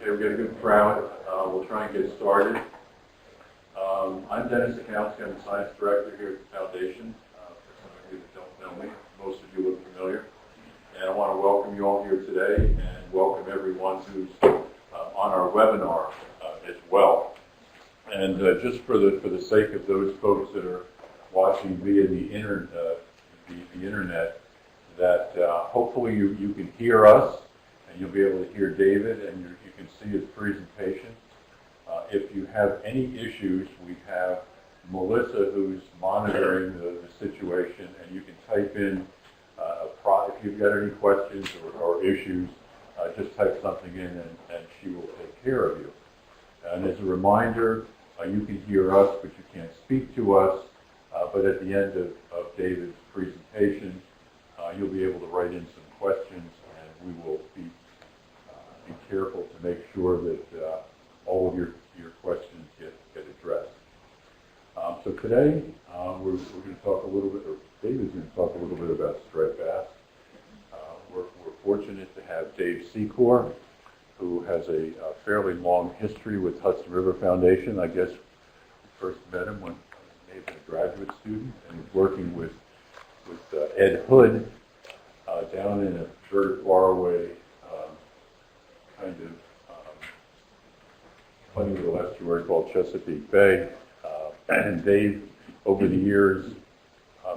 Okay, we've got a good crowd. We'll try and get started. I'm Dennis Akowski. I'm the Science Director here at the Foundation. For some of you that don't know me, most of you look familiar. And I want to welcome you all here today and welcome everyone who's on our webinar as well. And just for the sake of those folks that are watching via the internet, that hopefully you can hear us and you'll be able to hear David and you can see his presentation. If you have any issues, we have Melissa who's monitoring the situation, and you can type in if you've got any questions or issues, just type something in and she will take care of you. And as a reminder, you can hear us, but you can't speak to us. But at the end of David's presentation, you'll be able to write in some questions, and we will be careful to make sure that all of your questions get addressed. So today, we're going to talk a little bit, or David's going to talk a little bit about striped bass. We're fortunate to have Dave Secor, who has a fairly long history with Hudson River Foundation. I guess we first met him when he may have been a graduate student, and he's working with Ed Hood down in a very far away kind of funny little estuary called Chesapeake Bay. And Dave, over the years,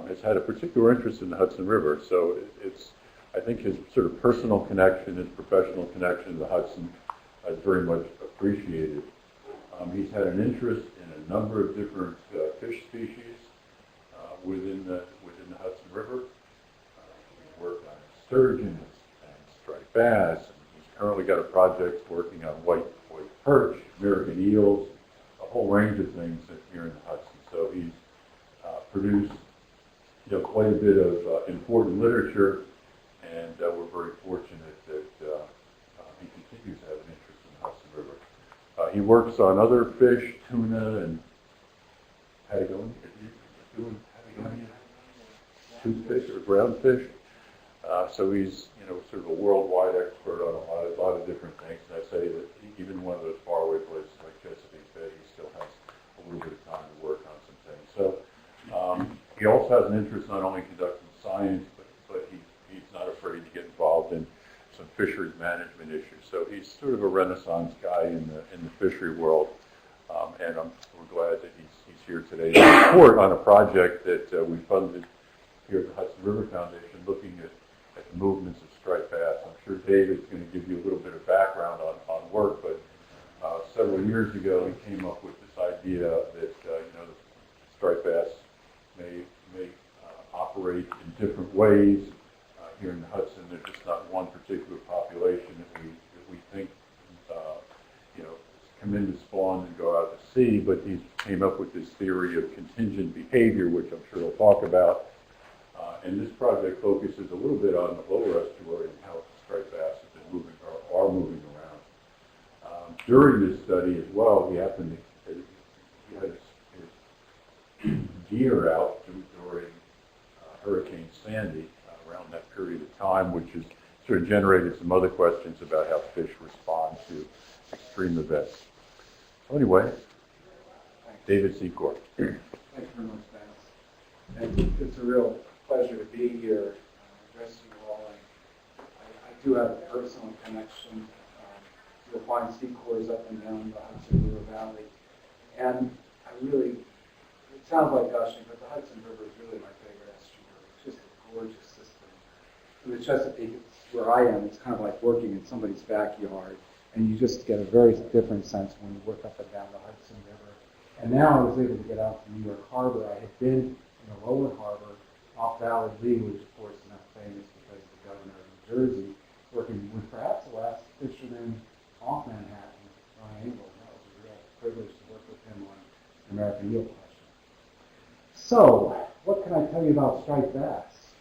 has had a particular interest in the Hudson River. So I think his sort of personal connection, his professional connection to the Hudson is very much appreciated. He's had an interest in a number of different fish species within the Hudson River. He's worked on sturgeon and striped bass. And he's currently got a project working on white perch, American eels, a whole range of things here in the Hudson. So he's produced quite a bit of important literature, and we're very fortunate that he continues to have an interest in the Hudson River. He works on other fish, tuna and Patagonia, toothfish or groundfish. So he's sort of a worldwide expert on a lot of different things. And I say that even one of those faraway places like Chesapeake Bay, he still has a little bit of time to work on some things. So he also has an interest not only in conducting science, but he's not afraid to get involved in some fisheries management issues. So he's sort of a renaissance guy in the fishery world, and we're glad that he's here today to report on a project that we funded here at the Hudson River Foundation, looking at the movements of striped bass. I'm sure David's going to give you a little bit of background on work, but several years ago he came up with this idea that the striped bass may operate in different ways here in the Hudson. There's just not one particular population that we think come in to spawn and go out to sea, but he came up with this theory of contingent behavior, which I'm sure he'll talk about. And this project focuses a little bit on the lower estuary and how striped bass have been moving or are moving around. During this study as well, he had his gear out during Hurricane Sandy around that period of time, which has sort of generated some other questions about how fish respond to extreme events. So anyway, David Secor. Thank you very much, Dennis. And it's a real pleasure to be here addressing you all. I do have a personal connection. You'll find Secors up and down the Hudson River Valley. And it sounds like gushing, but the Hudson River is really my favorite estuary. It's just a gorgeous system. In the Chesapeake, where I am, it's kind of like working in somebody's backyard. And you just get a very different sense when you work up and down the Hudson River. And now I was able to get out to New York Harbor. I had been in the lower harbor off Valley Lee, which of course is not famous because of the governor of New Jersey, working with perhaps the last fisherman off Manhattan, Ryan Engel. That was a real privilege to work with him on the American eel question. So, what can I tell you about striped bass?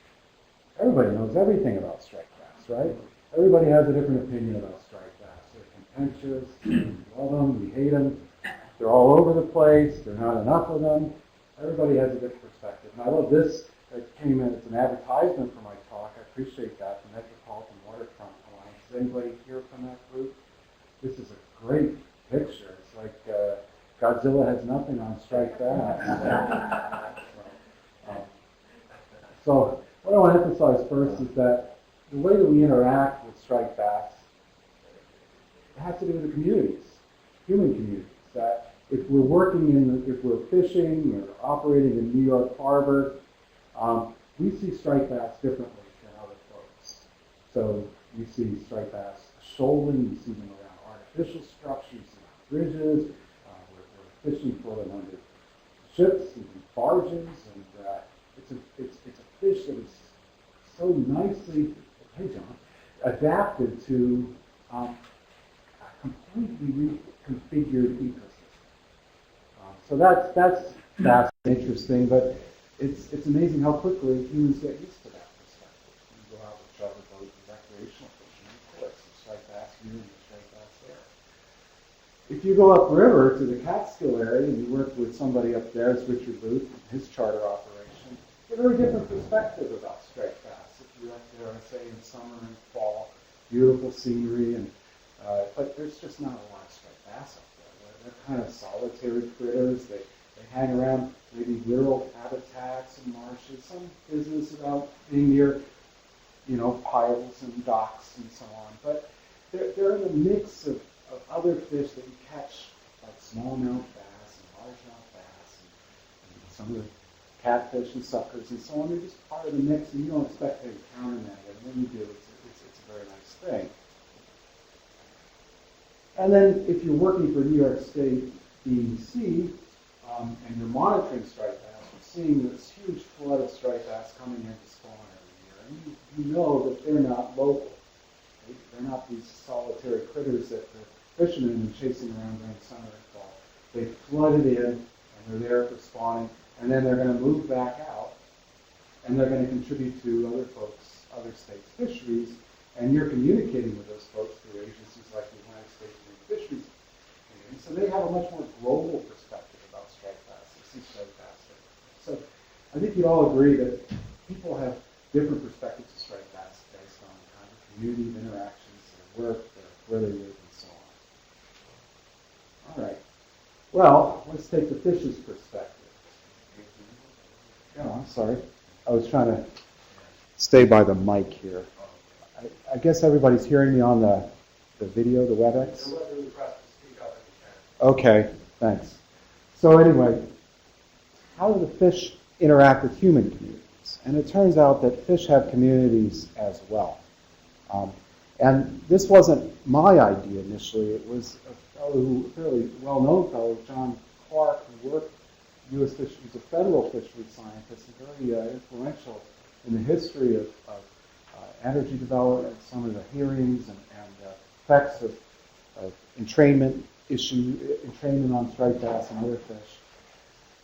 Everybody knows everything about striped bass, right? Everybody has a different opinion about striped bass. They're contentious, we love them, we hate them, they're all over the place, there are not enough of them. Everybody has a different perspective. And I love this. It came in, it's an advertisement for my talk. I appreciate that, the Metropolitan Waterfront Alliance. Is anybody here from that group? This is a great picture. It's like Godzilla has nothing on striped bass. So what I want to emphasize first is that the way that we interact with striped bass, it has to do with the communities, human communities. That if we're working if we're fishing or operating in New York Harbor, we see striped bass differently than other folks. So you see striped bass shoaling, you see them around artificial structures, around bridges. We're fishing for them under ships and barges, and it's a fish that is so nicely, hey John, adapted to a completely reconfigured ecosystem. So that's interesting, but it's amazing how quickly humans get used to that perspective. You go out with charter boat and recreational fishing, of course, the striped bass here and the striped bass there. If you go upriver to the Catskill area and you work with somebody up there, it's Richard Booth and his charter operation, you have a very different perspective about striped bass. If you're up there, say in summer and fall, beautiful scenery, and but there's just not a lot of striped bass up there. They're kind of solitary critters. They hang around maybe rural habitats and marshes. Some business about being near, piles and docks and so on. But they're in a mix of other fish that you catch, like smallmouth bass and largemouth bass and some of the catfish and suckers and so on. They're just part of the mix, and you don't expect to encounter that. And when you do, it's a very nice thing. And then if you're working for New York State DEC, and you're monitoring striped bass, you're seeing this huge flood of striped bass coming into spawn every year. And you know that they're not local. They're not these solitary critters that the fishermen are chasing around during summer and fall. They flooded in, and they're there for spawning, and then they're going to move back out, and they're going to contribute to other states' fisheries, and you're communicating with those folks through agencies like the United States Marine Fisheries Community. So they have a much more global perspective about striped bass. They see striped bass differently. So I think you'd all agree that people have different perspectives of striped bass based on the kind of community interactions, their work, where they live, and so on. All right. Well, let's take the fish's perspective. Oh, I'm sorry. I was trying to stay by the mic here. I guess everybody's hearing me on the video, the WebEx? Okay, thanks. So anyway, how do the fish interact with human communities? And it turns out that fish have communities as well. And this wasn't my idea initially. It was a fairly well-known fellow, John Clark, who worked U.S. Fisheries, he's a federal fisheries scientist and very influential in the history of energy development, some of the hearings and effects of entrainment on striped bass and other fish.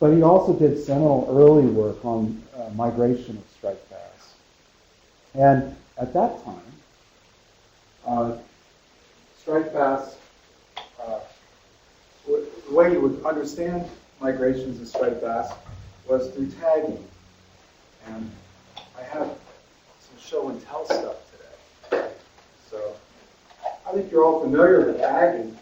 But he also did seminal early work on migration of striped bass. And at that time, striped bass, the way you would understand migrations of striped bass was through tagging. And I have some show and tell stuff today. So I think you're all familiar with tagging.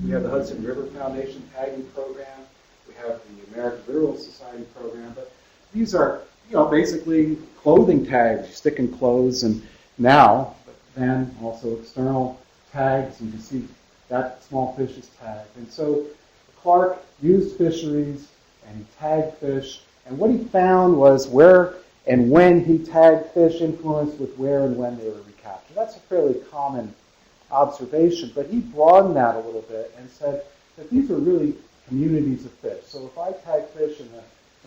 We have the Hudson River Foundation tagging program. We have the American Mineral Society program. But these are, basically clothing tags. You stick in clothes, and now, but then also external tags. And you see that small fish is tagged. And so Clark used fisheries and he tagged fish. And what he found was where and when he tagged fish influenced with where and when they were recaptured. That's a fairly common observation, but he broadened that a little bit and said that these are really communities of fish. So if I tag fish in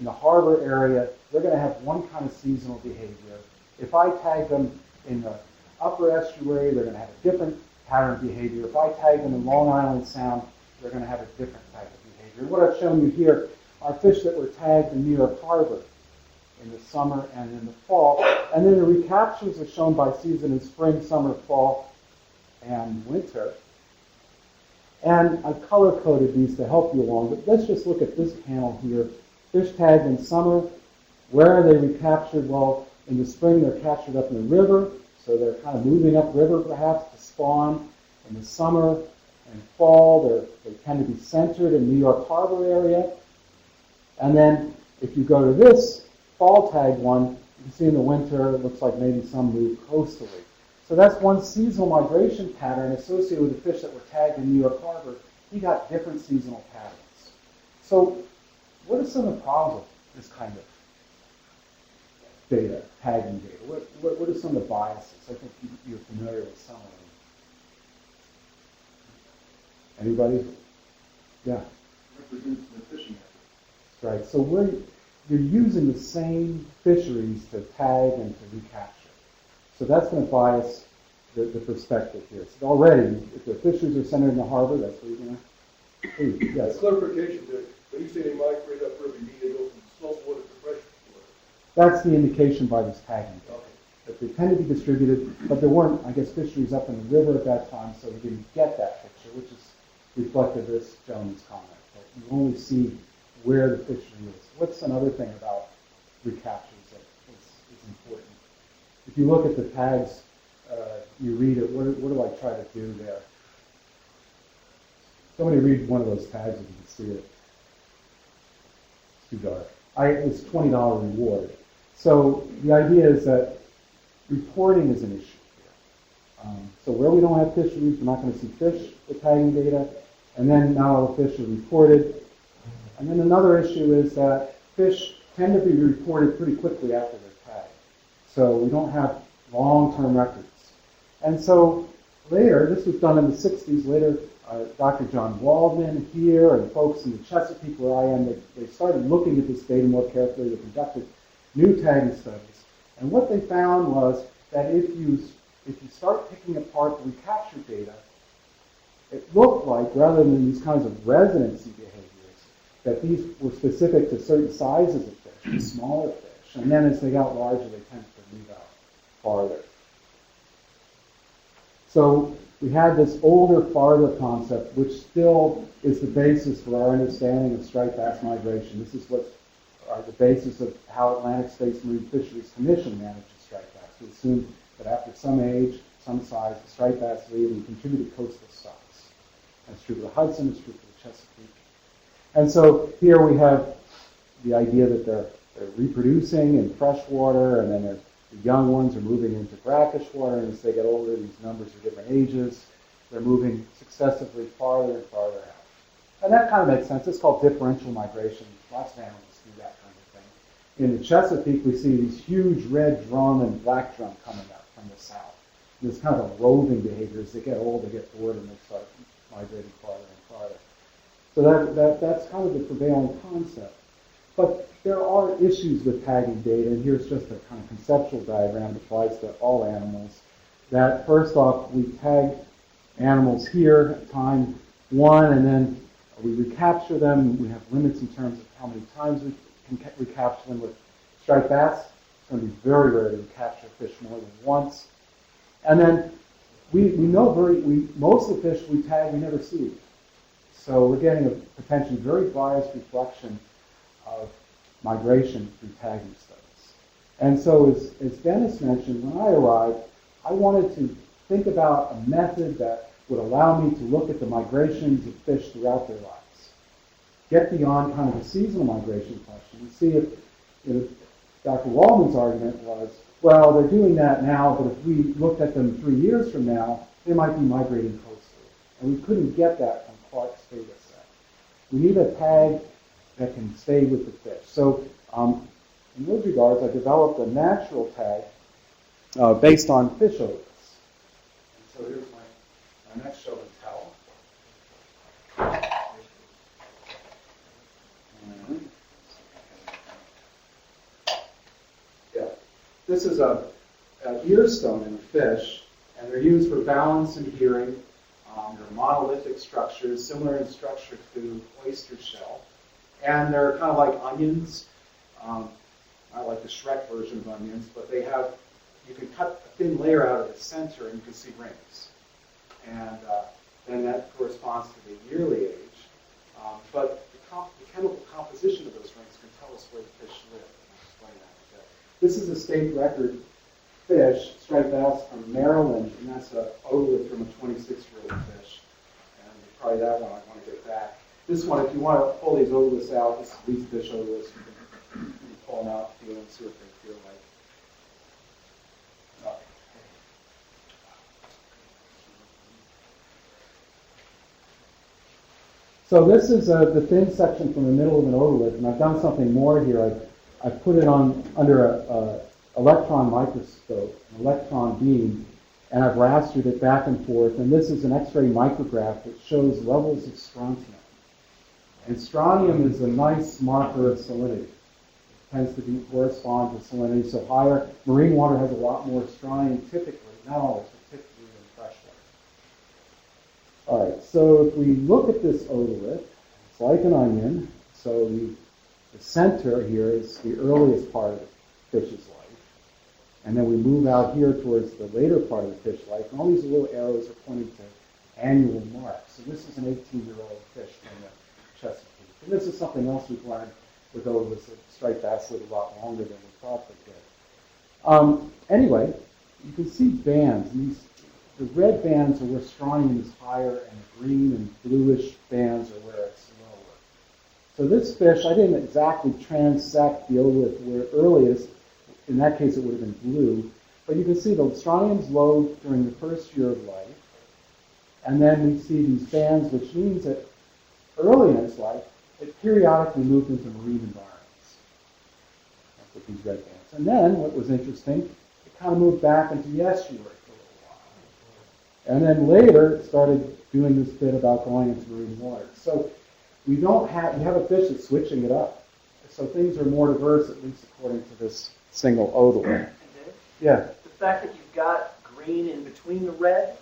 the harbor area, they're going to have one kind of seasonal behavior. If I tag them in the upper estuary, they're going to have a different pattern of behavior. If I tag them in Long Island Sound, they're going to have a different type of behavior. What I've shown you here are fish that were tagged in New York Harbor in the summer and in the fall. And then the recaptures are shown by season in spring, summer, fall, and winter. And I've color-coded these to help you along, but let's just look at this panel here. Fish tagged in summer. Where are they recaptured? Well, in the spring, they're captured up in the river, so they're kind of moving upriver, perhaps, to spawn. In the summer, and fall, they tend to be centered in New York Harbor area. And then if you go to this fall tag one, you can see in the winter it looks like maybe some move coastally. So that's one seasonal migration pattern associated with the fish that were tagged in New York Harbor. He got different seasonal patterns. So what are some of the problems with this kind of data, tagging data? What are some of the biases? I think you're familiar with some of them. Anybody? Yeah. Reproduce the fishing method. Right. So you're using the same fisheries to tag and to recapture. So that's going to bias the perspective here. So already, if the fisheries are centered in the harbor, that's what you're going to do. Yes. Clarification there. When you say they migrate up river, you mean they go from salt water to fresh water? That's the indication by this tagging data. Okay. That they tend to be distributed, but there weren't, I guess, fisheries up in the river at that time, so we didn't get that picture, which is reflected in this gentleman's comment. But you only see where the fishery is. What's another thing about recaptures that is important? If you look at the tags, you read it, what do I try to do there? Somebody read one of those tags if you can see it. It's too dark. It's $20 reward. So the idea is that reporting is an issue here. So where we don't have fisheries, we're not going to see fish with tagging data, and then not all the fish are reported. And then another issue is that fish tend to be reported pretty quickly after they're tagged. So we don't have long-term records. And so later, this was done in the 60s, later Dr. John Waldman here and folks in the Chesapeake where I am, they started looking at this data more carefully. They conducted new tagging studies. And what they found was that if you start picking apart the recapture data, it looked like, rather than these kinds of residency behaviors, that these were specific to certain sizes of fish, smaller fish. And then as they got larger, they tended to move out farther. So we had this older, farther concept, which still is the basis for our understanding of striped bass migration. This is what the basis of how Atlantic States Marine Fisheries Commission manages striped bass. We assume that after some age, some size, the striped bass leave and contribute to coastal stocks. That's true for the Hudson, it's true for the Chesapeake. And so here we have the idea that they're reproducing in freshwater, and then the young ones are moving into brackish water, and as they get older, these numbers are different ages. They're moving successively farther and farther out. And that kind of makes sense. It's called differential migration. Lots of animals do that kind of thing. In the Chesapeake, we see these huge red drum and black drum coming up from the south. And it's kind of a roving behavior. As they get old, they get bored, and they start migrating farther and farther. So that's kind of the prevailing concept. But there are issues with tagging data, and here's just a kind of conceptual diagram that applies to all animals. That first off, we tag animals here at time one, and then we recapture them. We have limits in terms of how many times we can recapture them. With striped bass, it's going to be very rare to recapture a fish more than once. And then we know most of the fish we tag, we never see. So we're getting a potentially very biased reflection of migration through tagging studies. And so as Dennis mentioned, when I arrived, I wanted to think about a method that would allow me to look at the migrations of fish throughout their lives. Get beyond kind of the seasonal migration question and see if Dr. Waldman's argument was, well, they're doing that now, but if we looked at them 3 years from now, they might be migrating coastally. And we couldn't get that from Clark's data set. We need a tag that can stay with the fish. So in those regards, I developed a natural tag based on fish odors. And so here's my next show and tell. Yeah, this is a ear stone in a fish, and they're used for balance and hearing. They're monolithic structures, similar in structure to oyster shell. And they're kind of like onions, not like the Shrek version of onions, but they have, you can cut a thin layer out of the center and you can see rings. And then that corresponds to the yearly age. But the chemical composition of those rings can tell us where the fish live. I'll explain that in a bit. This is a state record fish, striped bass from Maryland, and that's an otolith from a 26-year-old fish. And probably that one I want to get back. This one, if you want to pull these otoliths out, this is these fish otoliths. You can pull them out, feel them, see what they feel like. So this is the thin section from the middle of an otolith, and I've done something more here. I've put it on under a electron microscope, an electron beam, and I've rastered it back and forth. And this is an X-ray micrograph that shows levels of strontium. And strontium is a nice marker of salinity. It tends to correspond to salinity. So higher marine water has a lot more strontium typically, not always, but typically than fresh water. All right, so if we look at this otolith, it's like an onion. So the center here is the earliest part of the fish's life. And then we move out here towards the later part of the fish life. And all these little arrows are pointing to annual marks. So this is an 18-year-old fish from the Chesapeake. And this is something else we've learned with otoliths that striped bass live a lot longer than we thought they did. Anyway, you can see bands. The red bands are where strontium is higher, and the green and bluish bands are where it's lower. So this fish, I didn't exactly transect the otolith where earliest. In that case, it would have been blue. But you can see the strontium's low during the first year of life. And then we see these bands, which means that early in its life, it periodically moved into marine environments. That's what these red bands. And then, what was interesting, it kind of moved back into the estuary for a little while. And then later, it started doing this bit about going into marine water. So we have a fish that's switching it up. So things are more diverse, at least according to this single otolith. Yeah. The fact that you've got green in between the red,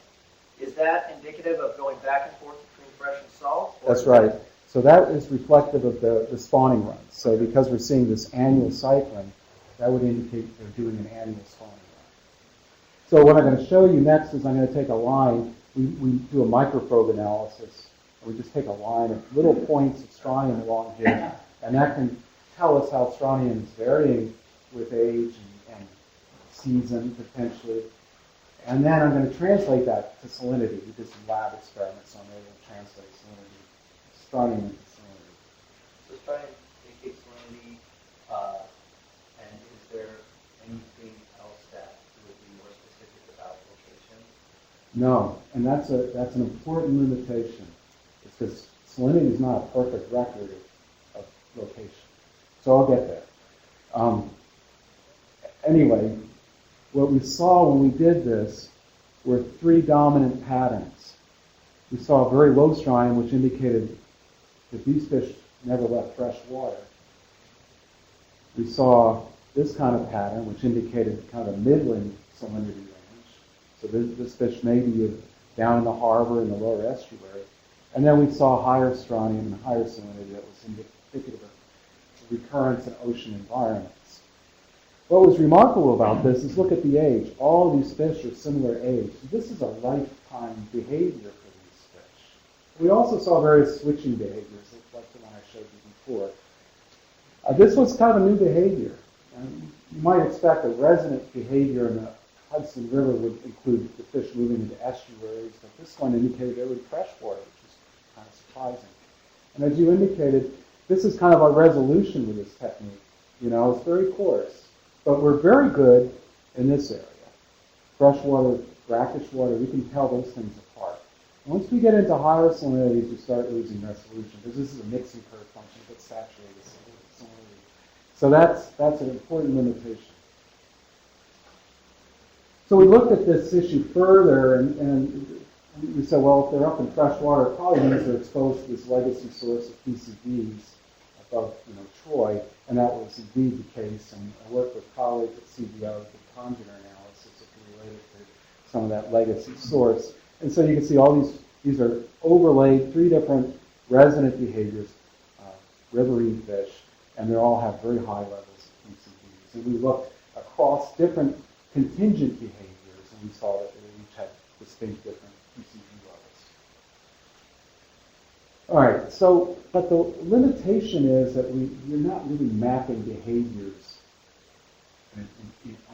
is that indicative of going back and forth between fresh and salt? That's right. So that is reflective of the spawning runs. So because we're seeing this annual cycling, that would indicate they're doing an annual spawning run. So what I'm going to show you next is I'm going to take a line. We do a microprobe analysis. We just take a line of little points of strontium along here, and that can tell us how strontium is varying with age and season, potentially. And then I'm going to translate that to salinity. We did some lab experiments on it and translate salinity, strontium into salinity. So strontium indicates salinity, and is there anything else that would be more specific about location? No, and that's an important limitation. It's because salinity is not a perfect record of location. So I'll get there. Anyway, what we saw when we did this were three dominant patterns. We saw very low strontium, which indicated that these fish never left fresh water. We saw this kind of pattern, which indicated kind of a middling salinity range. So this fish may be down in the harbor in the lower estuary. And then we saw higher strontium and higher salinity that was indicative of recurrence in ocean environments. What was remarkable about this is look at the age. All of these fish are similar age. This is a lifetime behavior for these fish. We also saw various switching behaviors, like the one I showed you before. This was kind of a new behavior. You might expect a resident behavior in the Hudson River would include the fish moving into estuaries, but this one indicated they were in freshwater, which is kind of surprising. And as you indicated, this is kind of our resolution with this technique. It's very coarse. But we're very good in this area. Freshwater, brackish water, we can tell those things apart. Once we get into higher salinities, we start losing resolution, because this is a mixing curve function that saturates salinity. So that's an important limitation. So we looked at this issue further, and we said, well, if they're up in fresh water, it probably means they're exposed to this legacy source of PCBs above, Troy, and that was indeed the case. And I worked with colleagues at CBO with conjugate analysis that can relate it to some of that legacy source. And so you can see all these are overlaid, three different resonant behaviors, riverine fish, and they all have very high levels of PCBs. And we looked across different contingent behaviors, and we saw that they each had distinct different PCB levels. All right, so, but the limitation is that we're not really mapping behaviors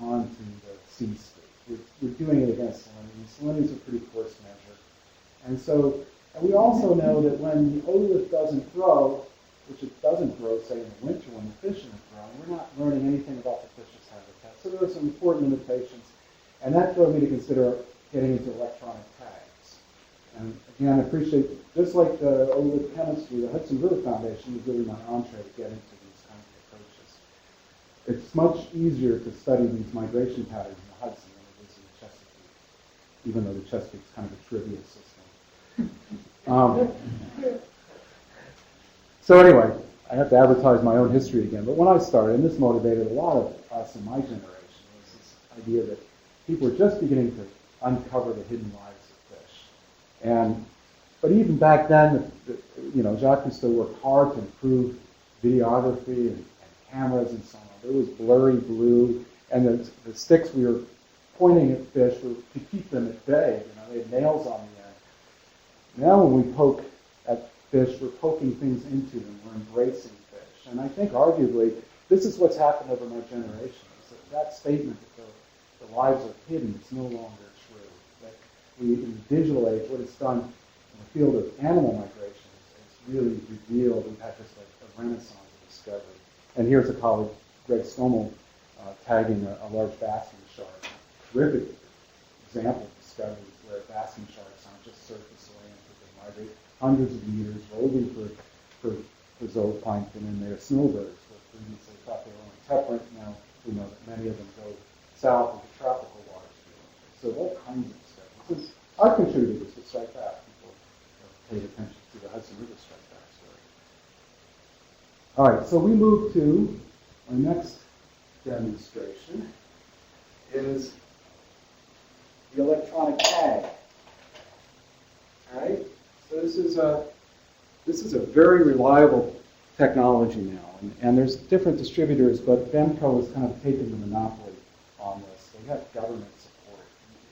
onto the sea state. We're doing it against salinity. Salinity is a pretty coarse measure. And so And we also know that when the otolith doesn't grow, which it doesn't grow, say, in the winter when the fish are growing, we're not learning anything about the fish's habitat. So there are some important limitations. And that drove me to consider getting into electronic tags. And again, I appreciate, just like the otolith chemistry, the Hudson River Foundation was really my entree to get into these kinds of approaches. It's much easier to study these migration patterns in the Hudson than it is in the Chesapeake, even though the Chesapeake's kind of a trivia system. So anyway, I have to advertise my own history again. But when I started, and this motivated a lot of us in my generation, was this idea that people were just beginning to uncover the hidden lives of fish. But even back then, Jacques Cousteau worked hard to improve videography and cameras and so on. There was blurry blue, and the sticks we were pointing at fish were to keep them at bay. They had nails on the end. Now when we poke at fish, we're poking things into them. We're embracing fish. And I think arguably, this is what's happened over my generation. Is that statement that the lives are hidden is no longer true. That we, in the digital age, what it's done in the field of animal migration is really revealed. We've had just a renaissance of discovery. And here's a colleague, Greg Stommel, tagging a large basking shark. Terrific example of discoveries where basking sharks aren't just surface oriented. They migrate hundreds of years, roving for zooplankton, and they're snowbirds. Where previously thought they were only temperate. Now we know that many of them go south into tropical waters. So all kinds of discoveries. I've contributed to Strike Bass. People have paid attention to the Hudson River Strike Bass story. All right, so we move to our next demonstration is the electronic tag. All right, so this is a very reliable technology now, and there's different distributors, but Bemco has kind of taken the monopoly on this. They have government support.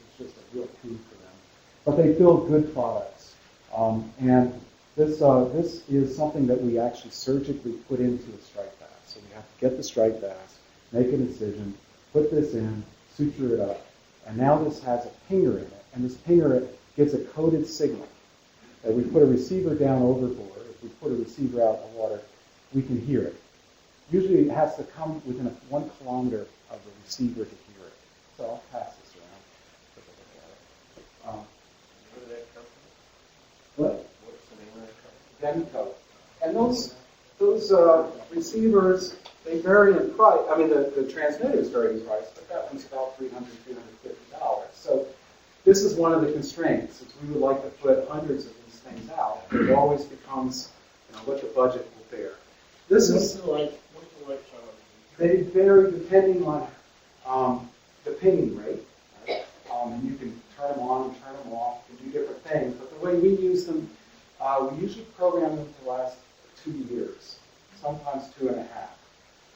It's just a real coup for them, but they build good products, and this is something that we actually surgically put into a striped bass. So we have to get the striped bass, make a decision, put this in, suture it up, and now this has a pinger in it, and this pinger gives a coded signal. That we put a receiver down overboard. If we put a receiver out in the water, we can hear it. Usually it has to come within 1 kilometer of the receiver to hear it. So I'll pass this around. Take a look at it. Where did that come What? from? What's the name of that company? Bemco. And those receivers, they vary in price. I mean, the transmitters vary in price, but that one's about $300, $350. So this is one of the constraints. Is we would like to put hundreds of these things out. It always becomes, what the budget will bear. This is they vary depending on the pinging rate. Right? And you can turn them on and turn them off. You can do different things. But the way we use them, we usually program them to last 2 years, sometimes 2.5.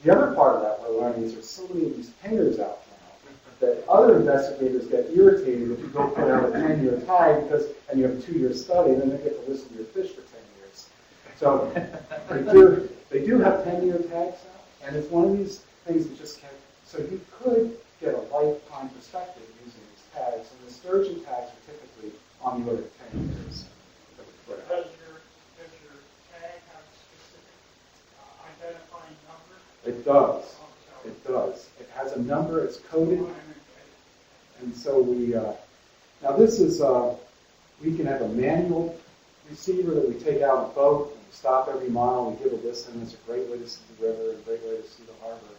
The other part of that we're learning is there's so many of these pingers out now that other investigators get irritated if you go put out a 10-year tag and you have a 2-year study, and then they get to listen to your fish for 10 years. So they do have 10-year tags now, and it's one of these things that just can't. So you could get a lifetime perspective using these tags, and the sturgeon tags are typically on the order of 10 years. Does your tag have a specific identifying number? It does. It does. It has a number. It's coded. And so now this is, we can have a manual receiver that we take out on a boat, and we stop every mile, we give a listen. It's a great way to see the river, a great way to see the harbor.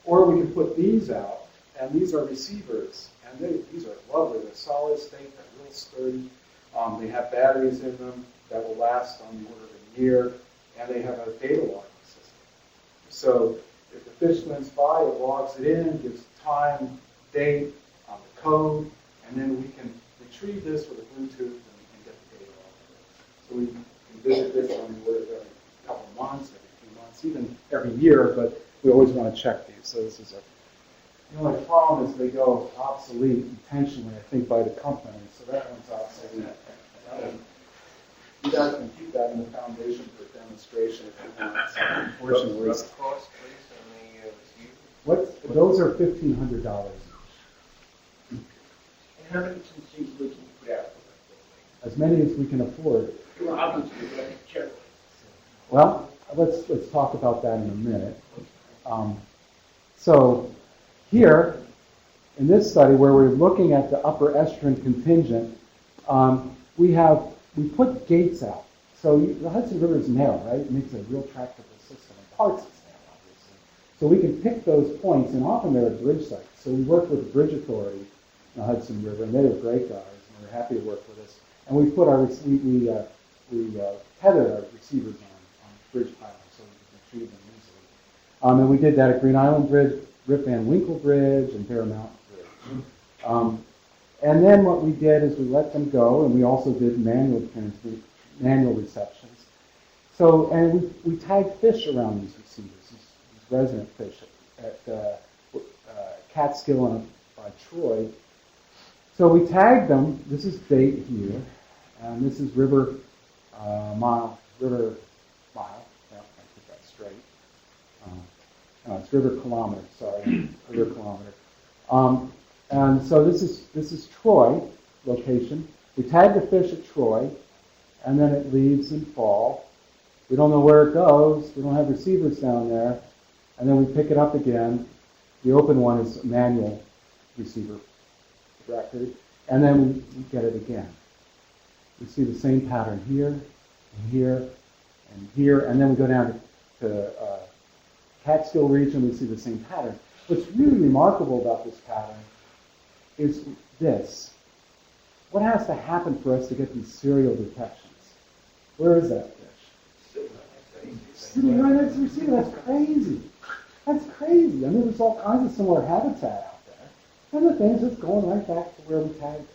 Or we can put these out, and these are receivers, and these are lovely. They're solid state, they're real sturdy. They have batteries in them that will last on the order of a year, and they have a data logging system. So if the fish swims by, it logs it in, gives time, date, the code, and then we can retrieve this with a Bluetooth and get the data off of it. So we can visit this on the order of every couple of months, every few months, even every year, but we always want to check these. So this is the only problem is they go obsolete intentionally, I think, by the company. So that one's obsolete. You guys can keep that in the foundation for demonstration if you want. So unfortunately, Rough cost, please, on the receiver? those are $1,500 each. And how many can you put out? as many as we can afford. Well, obviously, but carefully. Well, let's talk about that in a minute. So here, in this study where we're looking at the upper estrogen contingent, we put gates out. So the Hudson River is narrow, right? It makes a real tractable system. In parts it's narrow, obviously. So we can pick those points, and often they're at bridge sites. So we worked with the Bridge Authority in the Hudson River, and they were great guys, and they were happy to work with us. And we put we tethered our receivers on bridge pylons so we could retrieve them easily. And we did that at Green Island Bridge, Rip Van Winkle Bridge, and Bear Mountain Bridge. And then what we did is we let them go, and we also did manual receptions. So, and we tagged fish around these receivers, these resident fish at Catskill and by Troy. So we tagged them. This is date here, and this is river mile. Yeah, I get that straight. No, it's river kilometer. Sorry, river kilometer. And so this is Troy location. We tag the fish at Troy, and then it leaves in fall. We don't know where it goes. We don't have receivers down there. And then we pick it up again. The open one is a manual receiver record. And then we get it again. We see the same pattern here, and here, and here. And then we go down to Catskill region. We see the same pattern. What's really remarkable about this pattern is this. What has to happen for us to get these serial detections? Where is that fish? Sitting right next to the receiver. That's crazy. That's crazy. I mean, there's all kinds of similar habitat out there. And the thing's just going right back to where we tagged it.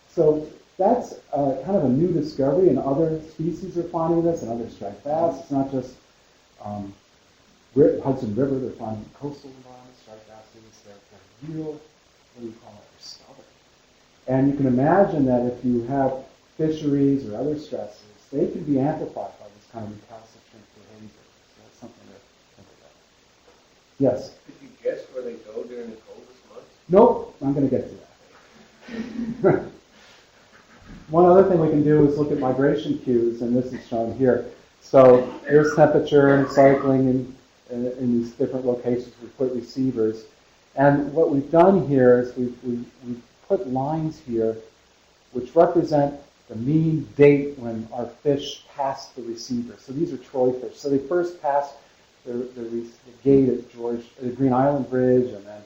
So that's kind of a new discovery, and other species are finding this, and other striped bass. It's not just Hudson River. They're finding coastal environments, striped bass. They're real, what do you call it? They're stubborn. And you can imagine that if you have fisheries or other stresses, they can be amplified by this kind of recalcitrant behavior. So that's something to think about. Yes? Could you guess where they go during the coldest months? Nope, I'm going to get to that. One other thing we can do is look at migration cues, and this is shown here. So here's temperature and cycling in these different locations. We put receivers. And what we've done here is we've put lines here which represent the mean date when our fish passed the receiver. So these are Troy fish. So they first passed the gate at Green Island Bridge, and then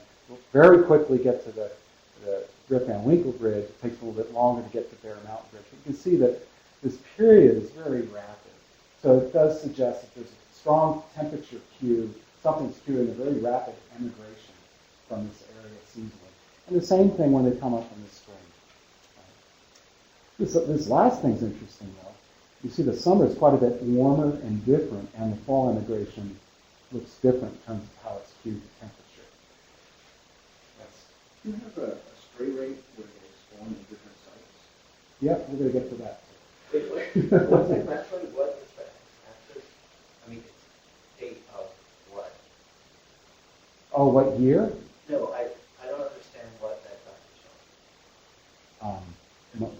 very quickly get to the Rip Van Winkle Bridge. It takes a little bit longer to get to Bear Mountain Bridge. You can see that this period is very rapid. So it does suggest that there's a strong temperature cue, something's cueing a very rapid emigration from this area seasonally. And the same thing when they come up in the spring. This last thing's interesting, though. You see the summer is quite a bit warmer and different, and the fall emigration looks different in terms of how it's cued to temperature. Yes. Do you have a spray rate where they spawn in different sites? Yep, we're going to get to that. What's the actually what is the axis? I mean, it's date of what? Oh, what year? No, I don't understand what that graph is showing.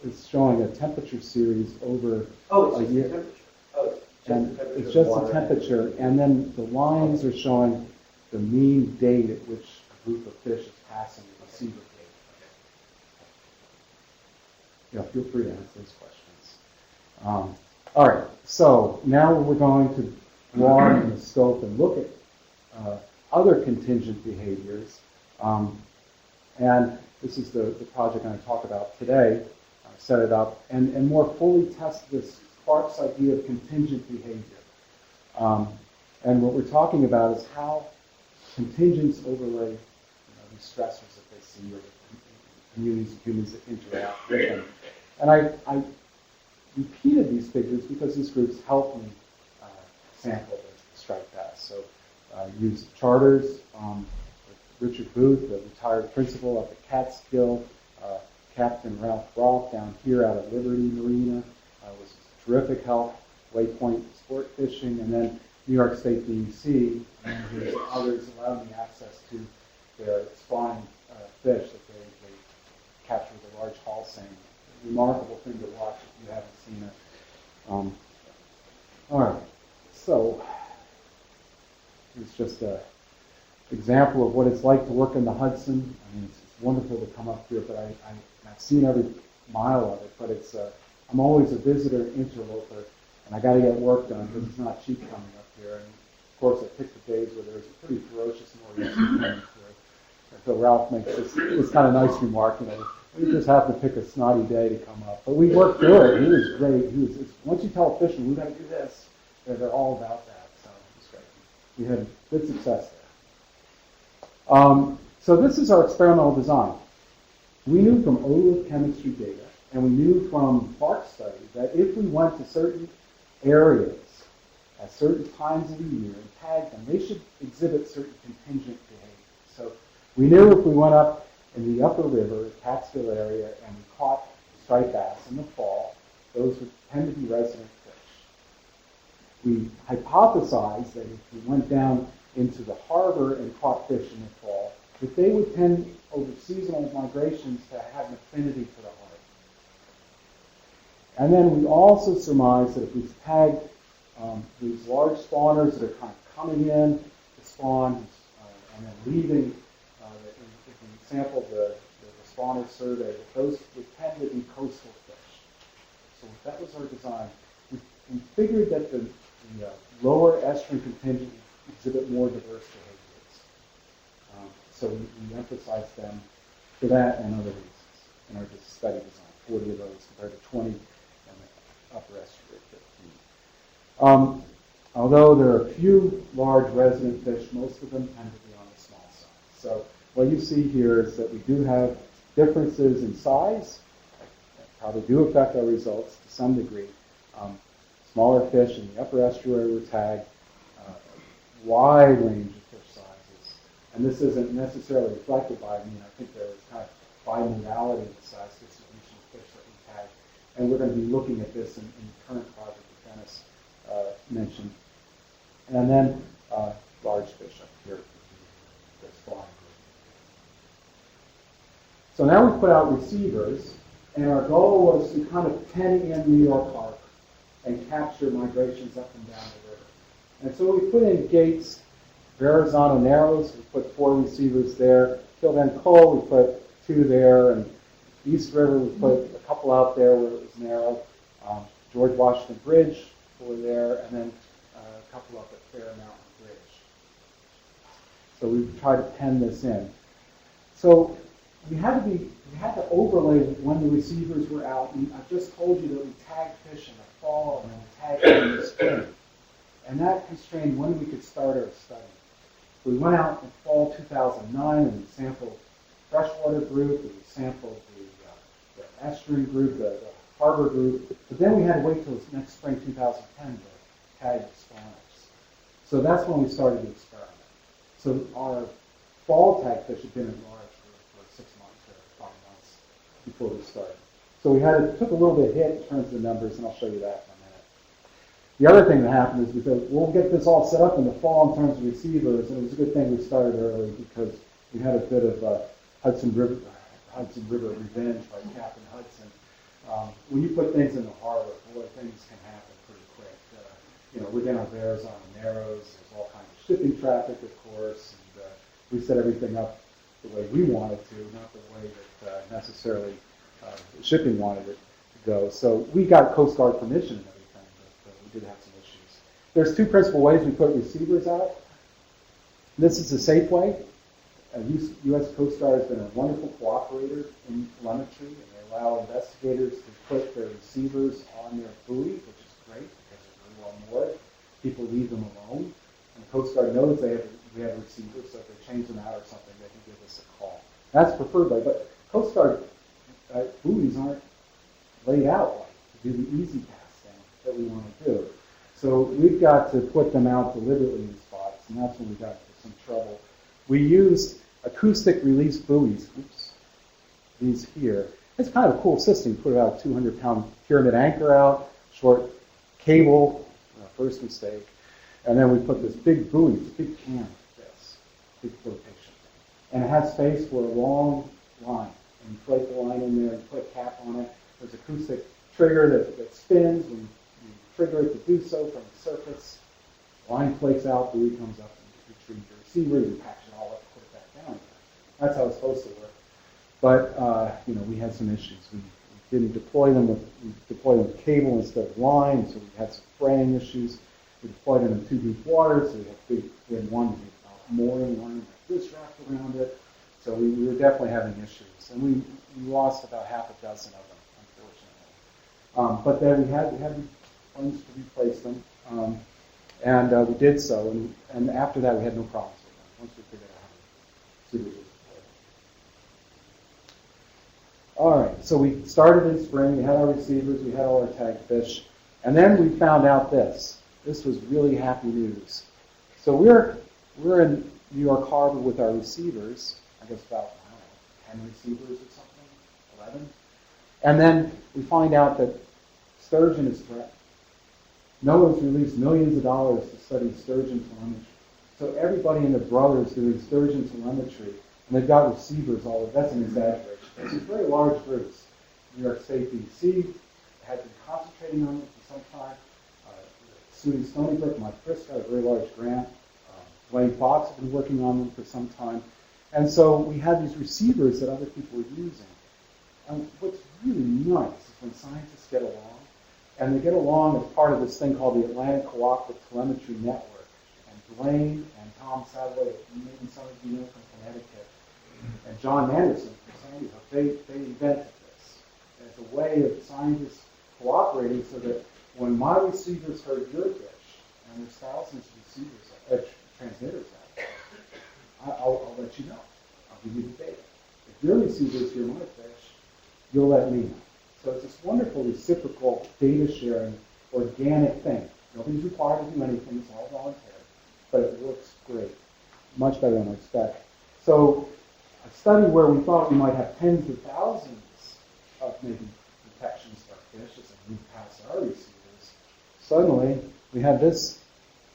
It's showing a temperature series over Oh, a it's just year. the temperature. Oh, And the temperature it's of just water. the temperature, and then the lines are showing the mean date at which a group of fish is passing the receiver gate. Yeah, feel free to answer those questions. All right, so now we're going to broaden the scope and look at other contingent behaviors. And this is the project I'm going to talk about today. Set it up and more fully test this Clark's idea of contingent behavior. And what we're talking about is how contingents overlay these stressors that they see, or the communities of humans that interact with them. And I repeated these figures because these groups helped me sample the striped bass. So I used charters with Richard Booth, the retired principal up at Catskill, Captain Ralph Roth down here out at Liberty Marina was terrific help. Waypoint Sport Fishing, and then New York State DEC, and his others allowed me access to their spawning fish that they capture with a large haul seine remarkable thing to watch if you haven't seen it. All right, so it's just an example of what it's like to work in the Hudson. I mean, it's wonderful to come up here, but I've seen every mile of it, but I'm always a visitor, interloper, and I got to get work done because it's not cheap coming up here. And of course, I picked the days where there's a pretty ferocious nor'easter coming through. And so Ralph makes this kind of nice remark, we just have to pick a snotty day to come up. But we worked through it. He was great. Once you tell a fisherman, we got to do this, they're all about that. So it was great. We had good success there. So this is our experimental design. We knew from oleochemistry data, and we knew from bark study, that if we went to certain areas at certain times of the year and tagged them, they should exhibit certain contingent behavior. So we knew if we went up in the upper river, Catskill area, and we caught striped bass in the fall, those would tend to be resident fish. We hypothesized that if we went down into the harbor and caught fish in the fall, that they would tend, over seasonal migrations, to have an affinity for the harbor. And then we also surmised that if we tagged these large spawners that are kind of coming in to spawn and then leaving, if we sampled the spawner survey, that those would tend to be coastal fish. So that was our design. We figured that the lower estuarine contingent exhibit more diverse behaviors. So we emphasized them for that and other reasons in our study design, 40 of those compared to 20 in the upper estuary 15. Although there are a few large resident fish, most of them tend to be on the small side. So what you see here is that we do have differences in size that probably do affect our results to some degree. Smaller fish in the upper estuary were tagged, wide range of fish sizes. And this isn't necessarily reflected by, I think there was kind of bimodality in the size distribution of fish that we tagged. And we're going to be looking at this in the current project that Dennis mentioned. And then large fish up here, the spawn group. So now we put out receivers, and our goal was to kind of pen in New York Harbor and capture migrations up and down the river. And so we put in gates, Verrazano Narrows, we put 4 receivers there. Kildan Cole, we put 2 there, and East River, we put a couple out there where it was narrow. George Washington Bridge, 4 there, and then a couple up at Fair Mountain Bridge. So we tried to pen this in. So we had to overlay when the receivers were out. And I just told you that we tagged fish in the fall and then tagged them in the spring. And that constrained when we could start our study. We went out in fall 2009 and we sampled the freshwater group, we sampled the estuarine group, the harbor group, but then we had to wait till next spring 2010 to tag the spawners. So that's when we started the experiment. So our fall tag fish had been in large for 6 months or 5 months before we started. So took a little bit of hit in terms of the numbers, and I'll show you that in a minute. The other thing that happened is we'll get this all set up in the fall in terms of receivers, and it was a good thing we started early because we had a bit of Hudson River revenge by Captain Hudson. When you put things in the harbor, boy, things can happen pretty quick. We're down at Verrazano Narrows. There's all kinds of shipping traffic, of course, and we set everything up the way we wanted to, not the way that necessarily shipping wanted it to go. So we got Coast Guard permission and everything, but we did have some issues. There's 2 principal ways we put receivers out. This is a safe way. U.S. Coast Guard has been a wonderful cooperator in telemetry, and they allow investigators to put their receivers on their buoy, which is great because they're very well moored. People leave them alone, and the Coast Guard knows we have receivers, so if they change them out or something, they can give us a call. That's preferred way, but Coast Guard buoys aren't laid out like to do the easy casting that we want to do. So we've got to put them out deliberately in spots, and that's when we got into some trouble. We used acoustic release buoys. Oops. These here. It's kind of a cool system. You put about a 200-pound pyramid anchor out, short cable, first mistake, and then we put this big buoy, this big can like this, big flotation. And it has space for a long line. And you float the line in there and put a cap on it. There's an acoustic trigger that spins when you trigger it to do so from the surface. Line flakes out, buoy comes up, and you retrieve your receiver, you package it all up, put it back down again. That's how it's supposed to work. But we had some issues. We didn't deploy them with cable instead of line, so we had some fraying issues. We deployed them in too deep water, so we had one mooring line like this wrapped around it. So we were definitely having issues, and we lost about half a dozen of them, unfortunately. But then we had funds to replace them, and we did so. And after that, we had no problems with them once we figured out how to do it. All right, so we started in spring. We had our receivers, we had all our tagged fish, and then we found out this. This was really happy news. So we're in New York Harbor with our receivers. I guess about 10 receivers or something, 11. And then we find out that sturgeon is threatened. NOAA's released millions of dollars to study sturgeon telemetry. So everybody and their brother is doing sturgeon telemetry, and they've got receivers all over. That's an exaggeration. It's very large groups. New York State DEC had been concentrating on it for some time. SUNY Stony Brook, Mike Chris got a very large grant. Wayne Fox had been working on them for some time. And so we had these receivers that other people were using. And what's really nice is when scientists get along, and they get along as part of this thing called the Atlantic Cooperative Telemetry Network. And Dwayne and Tom Sadler, maybe some of you know from Connecticut, and John Manderson from Sandy Hook, they invented this as a way of scientists cooperating so that when my receivers heard your fish, and there's thousands of receivers, transmitters out there, I'll let you know. I'll give you the data. If your receivers hear my fish, you'll let me know. So it's this wonderful reciprocal data sharing, organic thing. Nobody's required to do anything, it's all voluntary, but it works great. Much better than I expect. So a study where we thought we might have tens of thousands of maybe detections for fish as we move past our receivers, suddenly we had this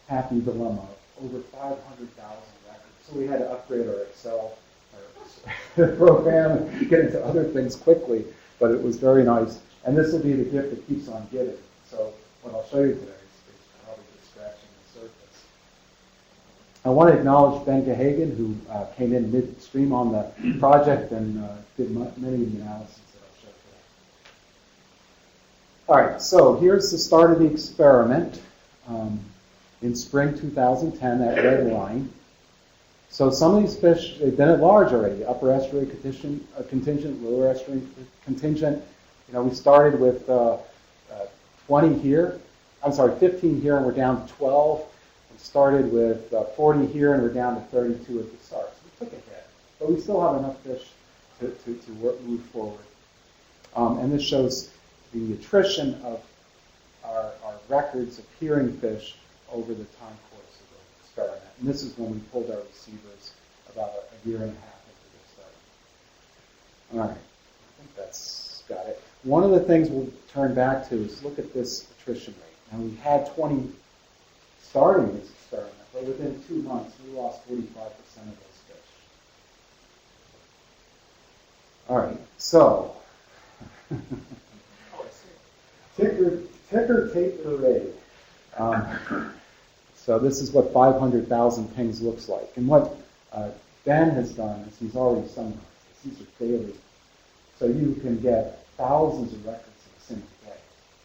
happy dilemma of over 500,000 records. So we had to upgrade our Excel program and get into other things quickly, but it was very nice. And this will be the gift that keeps on giving. So what I'll show you today is probably just scratching the surface. I want to acknowledge Ben Gahagan, who came in midstream on the project and did many of the analysis that I'll show today. All right, so here's the start of the experiment in spring 2010, that red line. So some of these fish, they've been at large already, upper estuary contingent, lower estuary contingent. We started with 20 here. 15 here, and we're down to 12. We started with 40 here, and we're down to 32 at the start. So we took a hit, but we still have enough fish to move forward. And this shows the attrition of our records of hearing fish over the time course of the experiment. And this is when we pulled our receivers about a year and a half into the study. All right, I think that's got it. One of the things we'll turn back to is look at this attrition rate. Now, we had 20 starting this experiment, but within 2 months, we lost 45% of those fish. All right, so ticker tape parade. So this is what 500,000 pings looks like. And what Ben has done is he's already summarized this. These are daily. So you can get thousands of records in a single day.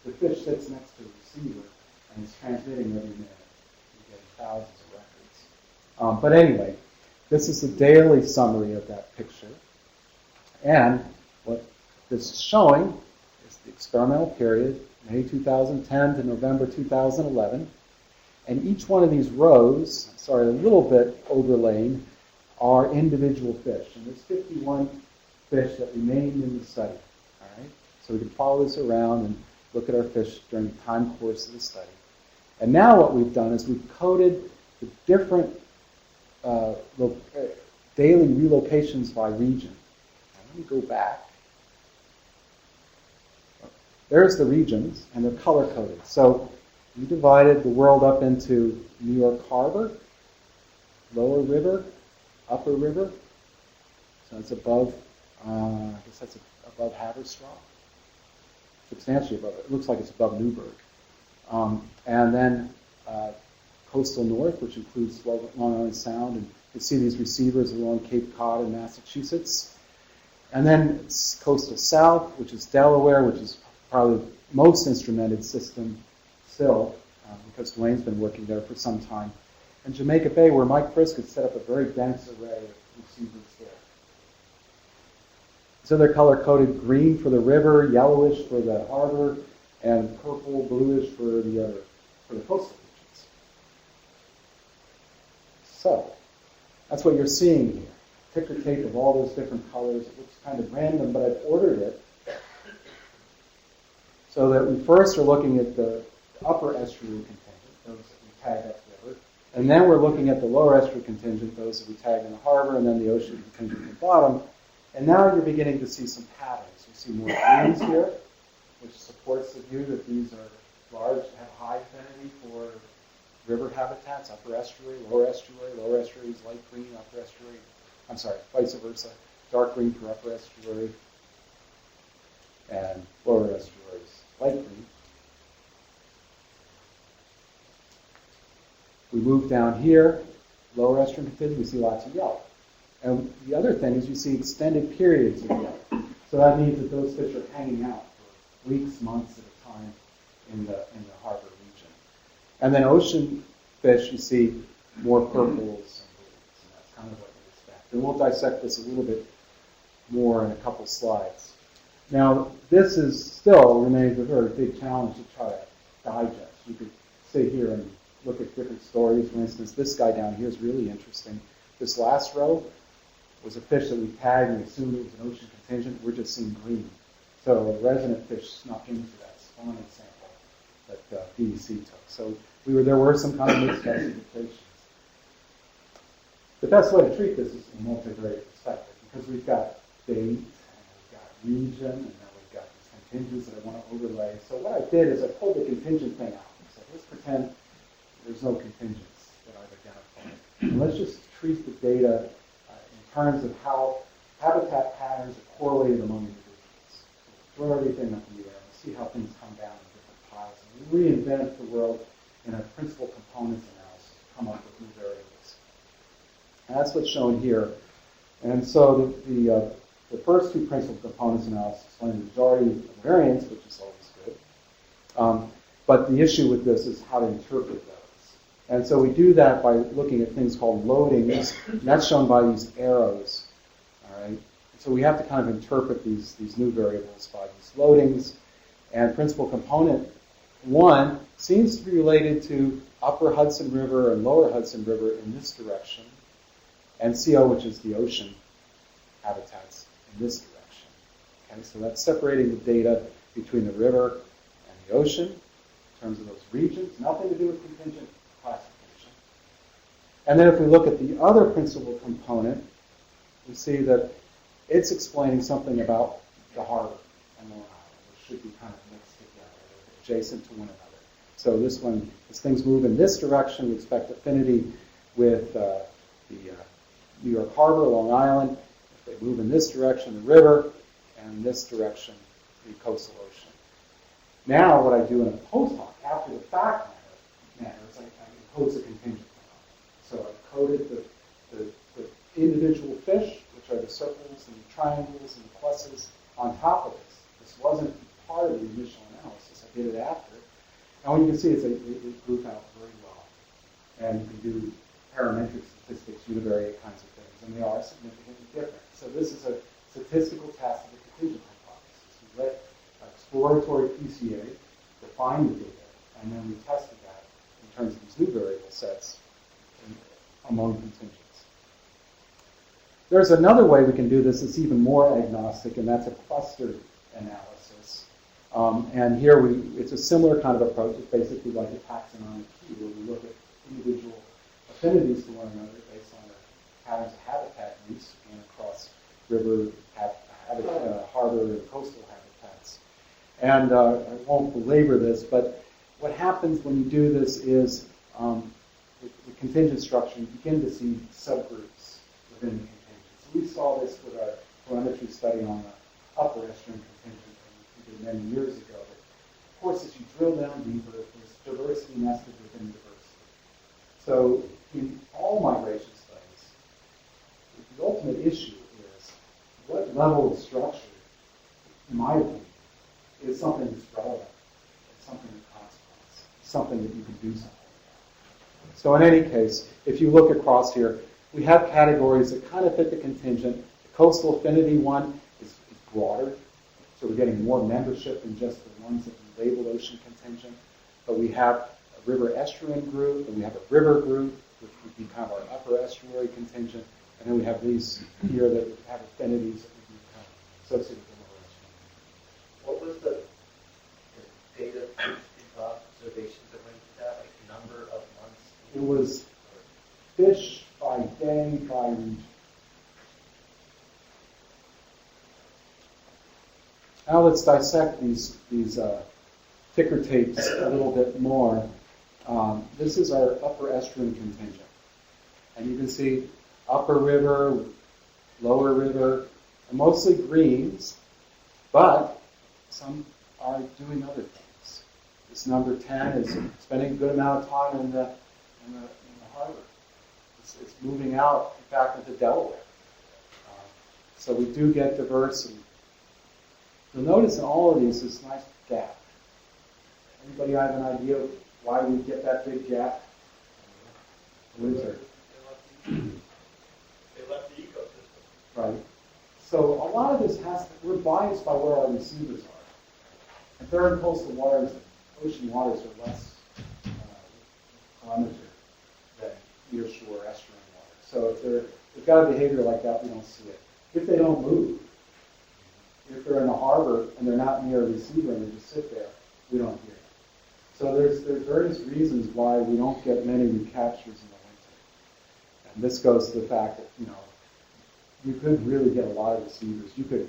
The fish sits next to the receiver and is transmitting every minute. You're getting thousands of records. But anyway, this is the daily summary of that picture. And what this is showing is the experimental period, May 2010 to November 2011. And each one of these rows, a little bit overlain, are individual fish. And there's 51 fish that remained in the study. All right? So we can follow this around and look at our fish during the time course of the study. And now what we've done is we've coded the different daily relocations by region. Now let me go back. There's the regions, and they're color-coded. So we divided the world up into New York Harbor, Lower River, Upper River. So it's above, I guess that's above Haverstraw. substantially above it. It looks like it's above Newburgh. And then coastal north, which includes Long Island Sound, and you see these receivers along Cape Cod in Massachusetts. And then it's coastal south, which is Delaware, which is probably the most instrumented system still, because Dwayne's been working there for some time. And Jamaica Bay, where Mike Frisk had set up a very dense array of receivers there. So they're color-coded: green for the river, yellowish for the harbor, and purple, bluish for the coastal regions. So that's what you're seeing here. Ticker tape of all those different colors. It looks kind of random, but I've ordered it so that we first are looking at the upper estuary contingent, those that we tag upriver, and then we're looking at the lower estuary contingent, those that we tag in the harbor, and then the ocean contingent at the bottom. And now you're beginning to see some patterns. You see more greens here, which supports the view that these are large, have high affinity for river habitats, upper estuary, lower estuary is light green, upper estuary, I'm sorry, vice versa, dark green for upper estuary, and lower estuary is light green. We move down here, lower estuary contingent, we see lots of yellow. And the other thing is you see extended periods of yellow. So that means that those fish are hanging out for weeks, months at a time in the harbor region. And then ocean fish, you see more purples and blues, and that's kind of what you expect. And we'll dissect this a little bit more in a couple slides. Now, this is still remains a very big challenge to try to digest. You could sit here and look at different stories. For instance, this guy down here is really interesting. This last row was a fish that we tagged and we assumed it was an ocean contingent. We're just seeing green. So a resident fish snuck into that spawning sample that DEC took. So there were some kind of misclassifications. The best way to treat this is in a multivariate perspective, because we've got date, and we've got region, and then we've got these contingents that I want to overlay. So what I did is I pulled the contingent thing out. I said, let's pretend there's no contingents that I've identified. And let's just treat the data in terms of how habitat patterns are correlated among individuals. So throw everything up in the air and see how things come down in different piles. And we reinvent the world in a principal components analysis to come up with new variables. And that's what's shown here. And so the first two principal components analysis explain the majority of variance, which is always good. But the issue with this is how to interpret those. And so we do that by looking at things called loadings, and that's shown by these arrows. All right. So we have to kind of interpret these new variables by these loadings. And principal component 1 seems to be related to upper Hudson River and lower Hudson River in this direction, and CO, which is the ocean habitats, in this direction. Okay, so that's separating the data between the river and the ocean in terms of those regions, nothing to do with contingent classification. And then if we look at the other principal component, we see that it's explaining something about the harbor and Long Island, which should be kind of mixed together, adjacent to one another. So this one, as things move in this direction, we expect affinity with the New York Harbor, Long Island. If they move in this direction, the river, and in this direction, the coastal ocean. Now, what I do in a post hoc, after the fact manner is I impose a contingent component. So I coded the individual fish, which are the circles and the triangles and the pluses, on top of this. This wasn't part of the initial analysis. I did it after. And what you can see is it group out very well. And you can do parametric statistics, univariate kinds of things, and they are significantly different. So this is a statistical test of the contingent hypothesis. We let exploratory PCA define the data, and then we tested that in terms of these new variable sets among contingents. There's another way we can do this that's even more agnostic, and that's a clustered analysis. And here it's a similar kind of approach. It's basically like a taxonomic tree, where we look at individual affinities to one another based on the patterns of habitat use and across river, harbor, and coastal habitats. And I won't belabor this, but what happens when you do this is the contingent structure, you begin to see subgroups within the contingent. So we saw this with our telemetry study on the upper estuarine contingent, and we many years ago. But of course, as you drill down deeper, there's diversity nested within diversity. So in all migration studies, the ultimate issue is what level of structure, in my opinion, is something that's relevant, it's something of consequence, something that you can do something about. So in any case, if you look across here, we have categories that kind of fit the contingent. The coastal affinity one is broader, so we're getting more membership than just the ones that we label ocean contingent. But we have a river estuarine group, and we have a river group, which would be kind of our upper estuary contingent, and then we have these here that have affinities that would be kind of associated with the lower estuary. What was the data observations that went into that, like number of months? It was fish by day by region. Now let's dissect these ticker tapes a little bit more. This is our upper estuarine contingent. And you can see upper river, lower river, and mostly greens, but some are doing other things. This number 10 is spending a good amount of time in the harbor. It's moving out back into Delaware. So we do get diversity. You'll notice in all of these this nice gap. Anybody have an idea why we get that big gap? Winter. They left the ecosystem. Right. So a lot of this we're biased by where our receivers are. If they're in coastal waters, ocean waters are less kilometer than nearshore estuarine water. So if they've got a behavior like that, we don't see it. If they don't move, if they're in a harbor and they're not near a receiver and they just sit there, we don't hear it. So there's various reasons why we don't get many recaptures in the winter. And this goes to the fact that, you could really get a lot of receivers. You could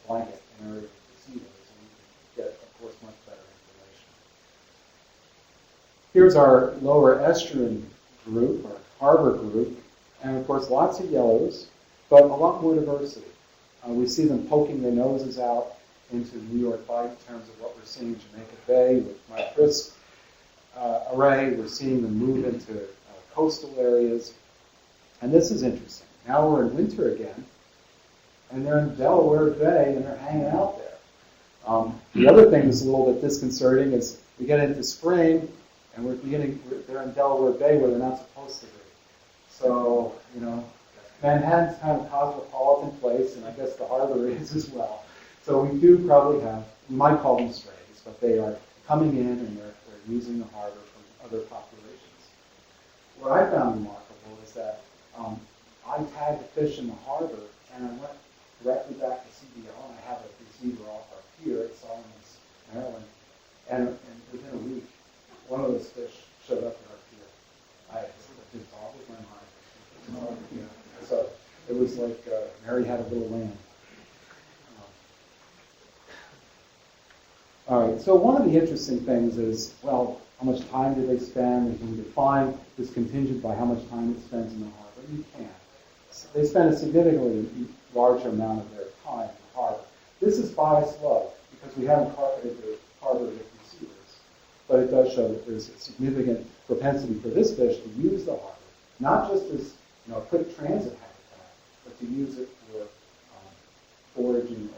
blanket an area with receivers and you could get, of course, much better information. Here's our lower estuarine group, or harbor group, and of course lots of yellows, but a lot more diversity. We see them poking their noses out into New York Bight in terms of what we're seeing in Jamaica Bay with my Frisk array. We're seeing them move into coastal areas. And this is interesting. Now we're in winter again, and they're in Delaware Bay, and they're hanging out there. The other thing that's a little bit disconcerting is we get into spring, and they're in Delaware Bay where they're not supposed to be. So, Manhattan's kind of a cosmopolitan place, and I guess the harbor is as well. So we do probably we might call them strays, but they are coming in and they're using the harbor from other populations. What I found remarkable is that I tagged a fish in the harbor, and I went directly back to CBO, and I have a receiver off our pier at Solomon's, Maryland, and within a week, one of those fish showed up at our pier. I just boggled my mind. So it was like Mary had a little lamb. All right, so one of the interesting things is, well, how much time do they spend? And can we define this contingent by how much time it spends in the harbor? You can. They spend a significantly larger amount of their time in the harbor. This is biased low because we haven't carpeted the harbor with receivers, but it does show that there's a significant propensity for this fish to use the harbor, not just as a quick transit habitat, but to use it for foraging over winter.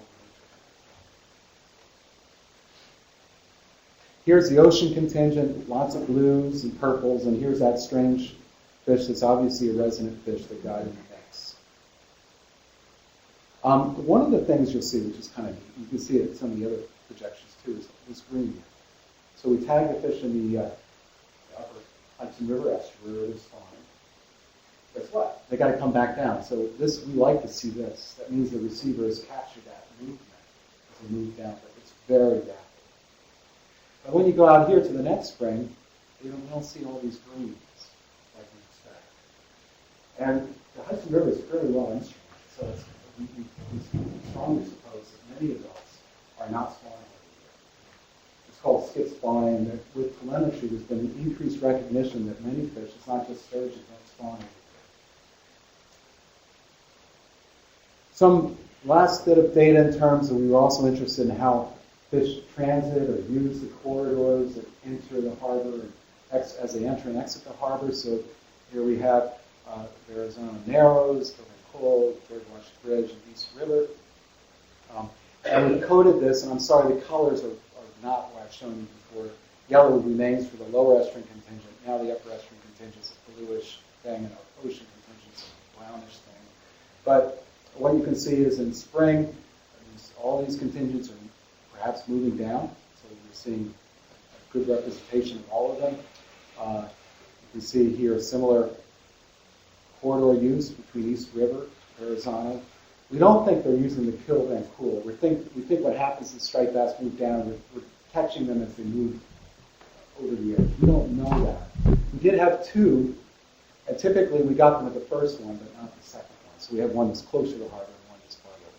Here's the ocean contingent, lots of blues and purples, and here's that strange fish that's obviously a resident fish that died in the banks. One of the things you'll see, which is kind of neat, you can see it in some of the other projections too, is this green. So we tag the fish in the upper Hudson River estuary where they're spawning. Guess what? They got to come back down. So we like to see this. That means the receiver has captured that movement as they move down, but it's very rapid. But when you go out here to the next spring, you don't see all these greens like we expect. And the Hudson River is fairly well instrumented, so we strongly suppose that many adults are not spawning over here. It's called skip spawning, and with telemetry there's been an increased recognition that many fish, it's not just sturgeon, don't spawn over here. Some last bit of data in terms of we were also interested in how fish transit or use the corridors that enter the harbor and as they enter and exit the harbor. So here we have Arizona Narrows, Coral, Birdwatch Bridge, and East River. And we coded this, and I'm sorry, the colors are not what I've shown you before. Yellow remains for the lower estuarine contingent. Now the upper estuarine contingent is a bluish thing, and our ocean contingent is a brownish thing. But what you can see is in spring, all these contingents are perhaps moving down. So we're seeing a good representation of all of them. You can see here a similar corridor use between East River, Arizona. We don't think they're using the kill and cool. We think what happens is striped bass move down. We're catching them as they move over the edge. We don't know that. We did have two, and typically we got them at the first one, but not the second one. So we have one that's closer to the harbor and one that's farther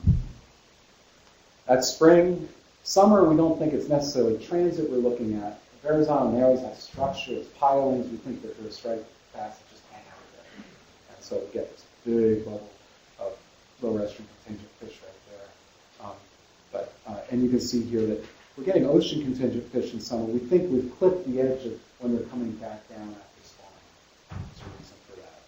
away. That's spring. Summer, we don't think it's necessarily transit we're looking at. If Arizona Narrows has structure, it's pilings, we think that there are striped bass that just hang out there. And so we get this big bubble of lower estuarine contingent fish right there. And you can see here that we're getting ocean contingent fish in summer. We think we've clipped the edge of when they're coming back down after spawning. There's a reason for that.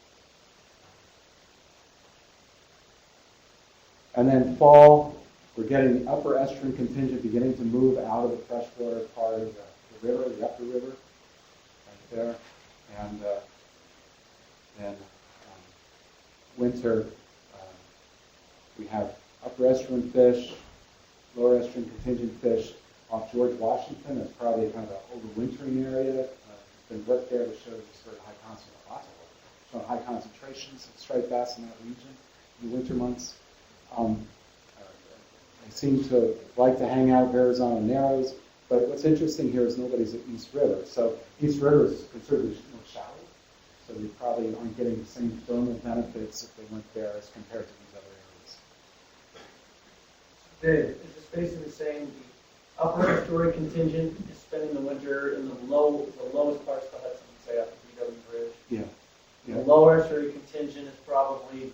And then fall, we're getting the upper estuarine contingent beginning to move out of the freshwater part of the river, the upper river, right there. And then winter, we have upper estuarine fish, lower estuarine contingent fish off George Washington. That's probably kind of an overwintering area. It's been worked there to show just very high high concentrations of striped bass in that region in the winter months. They seem to like to hang out of Arizona Narrows, but what's interesting here is nobody's at East River. So East River is considerably more shallow, so you probably aren't getting the same thermal benefits if they went there as compared to these other areas. Dave, is this basically saying the upper estuary contingent is spending the winter in the lowest parts of the Hudson, say up the BW Bridge? Yeah. The lower estuary contingent is probably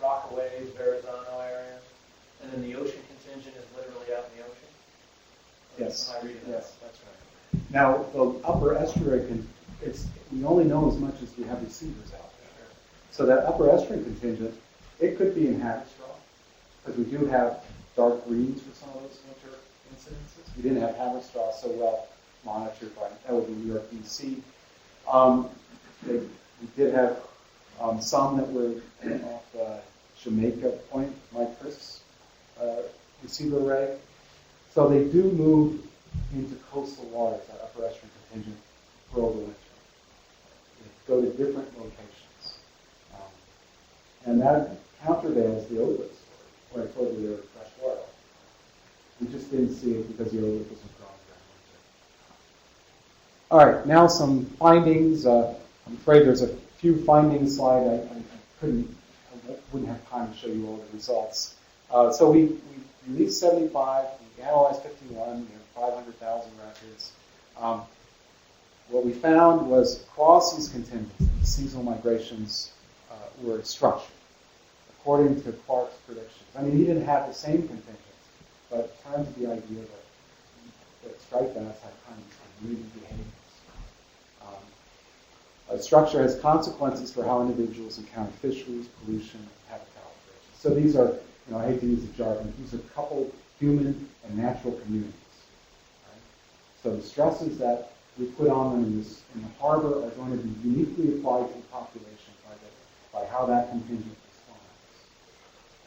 Rockaways, Verrazano area, and then the ocean contingent is literally out in the ocean? Yes. Am I reading that? Yes, that's right. Now, the upper estuary, we only know as much as we have receivers out there. So that upper estuary contingent, it could be in Haverstraw, because we do have dark greens for some of those winter incidences. We didn't have Haverstraw so well monitored by, that would be New York, DC. We did have some that were off Jamaica Point, Mike Chris receiver array. So they do move into coastal waters, that upper estuarine contingent, for overwintering. They go to different locations. And that countervails the Ovis story, where I told you they were freshwater. We just didn't see it because the Ovis wasn't growing during winter. All right, now some findings. I'm afraid there's a few findings slide. I wouldn't have time to show you all the results. So we released 75, we analyzed 51, we have 500,000 records. What we found was across these contingents, the seasonal migrations were structured, according to Clark's predictions. I mean, he didn't have the same contingents, but it turned to the idea that striped bass have kind of unique behaviors. Structure has consequences for how individuals encounter fisheries, pollution, and habitat alterations. So these are, I hate to use the jargon, these are coupled human and natural communities. Right? So the stresses that we put on them in the harbor are going to be uniquely applied to the population by how that contingent responds.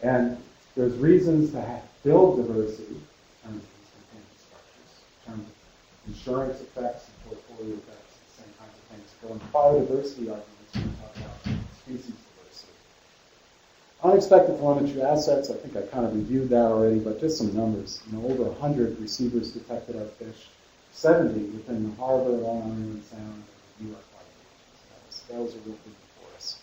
And there's reasons to build diversity in terms of these contingent structures, in terms of insurance effects and portfolio effects. Kinds of things. So in biodiversity arguments, we talk about species diversity. Unexpected telemetry assets, I think I kind of reviewed that already, but just some numbers. Over 100 receivers detected our fish, 70 within the harbor, Long Island Sound, and New York Light. So that was a real thing for us.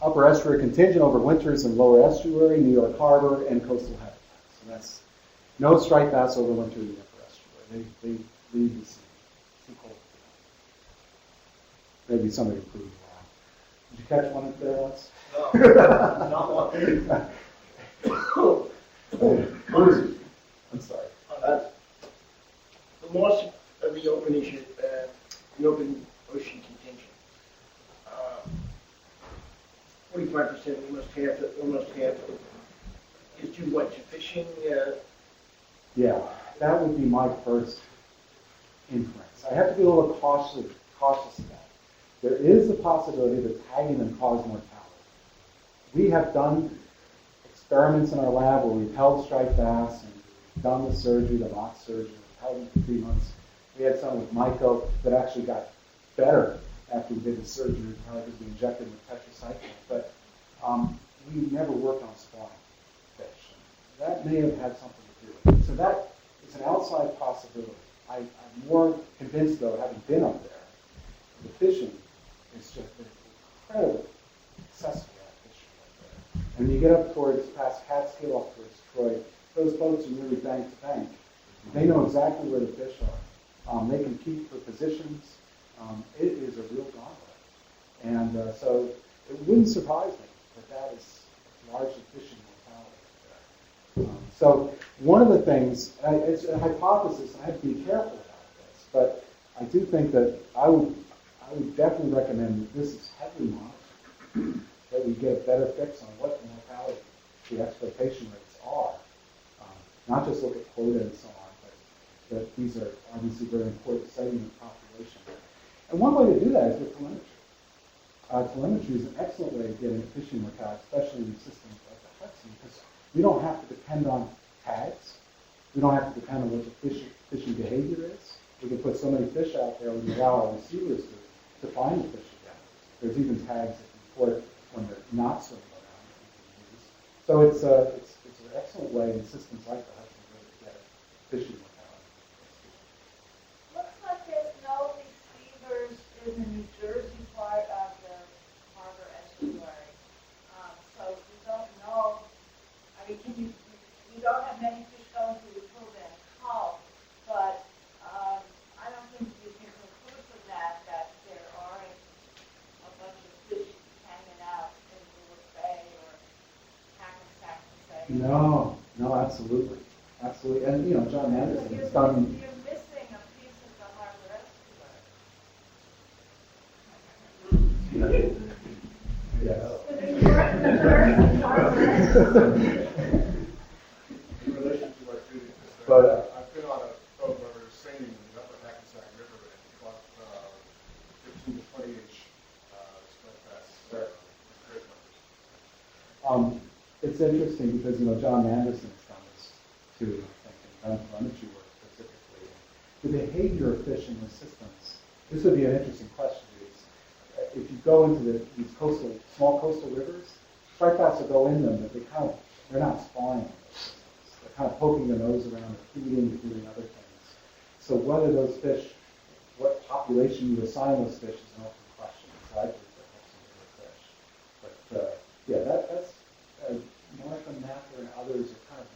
Upper estuary contingent over winters in lower estuary, New York Harbor, and coastal habitat. So that's no striped bass over winter in the upper estuary. They leave the sea. Maybe somebody proved wrong. Did you catch one up there once? No, not one. I'm sorry. The loss of the open issue, the open ocean contingent. 45%, almost half is due what, to fishing? Yeah, that would be my first inference. I have to be a little cautious of that. There is the possibility that tagging them cause mortality. We have done experiments in our lab where we've held striped bass and done the surgery, the lock surgery, we've held them for 3 months. We had some with myco that actually got better after we did the surgery, probably because we injected with tetracycline. But we never worked on spawning fish. That may have had something to do with it. So that is an outside possibility. I'm more convinced, though, having been up there, the fishing is just incredibly successful at fishing up there. And when you get up towards past Catskill, up towards Troy, those boats are really bank to bank. They know exactly where the fish are. They can keep for positions. It is a real gauntlet. And so it wouldn't surprise me that is largely fishing mortality there. So one of the things, it's a hypothesis, and I have to be careful about this, but I do think that I would definitely recommend that this is heavily monitored, that we get a better fix on what the mortality, the exploitation rates are. Not just look at quota and so on, but that these are obviously very important segment of the population. And one way to do that is with telemetry. Telemetry is an excellent way of getting fishing mortality, especially in systems like the Hudson, because we don't have to depend on tags. We don't have to depend on what the fishing behavior is. We can put so many fish out there, we allow our receivers to find the fish again. There's even tags that report when they're not swimming around that we can use. So it's an excellent way in systems like the Hudson River to get fishing mortality. Looks like there's no receivers in the New Jersey part of the harbor estuary. So we don't know, I mean, we don't have many fish going through the Pearl Van Hull, but I don't think you can conclude from that there aren't a bunch of fish hanging out in Lewis Bay or Hackensack Bay. No, absolutely. Absolutely. And, John Anderson has done... You're missing a piece of the harbor estuary. Yes. In relation to our students, But, I've been on a boat where we were sailing in the upper Hackensack River and caught 15 to 20 inch striped bass. Great numbers. It's interesting because, John Anderson has done this too, I think, and done telemetry work specifically. The behavior of fish in the systems, this would be an interesting question. If you go into these small coastal rivers, striped bass will go in them, but they're not spawning in those systems. They're kind of poking their nose around, they're feeding, they're doing other things. So whether those fish, what population you assign those fish is an open question. So I think that helps some river fish. But yeah, that's Martha Mather and others are kind of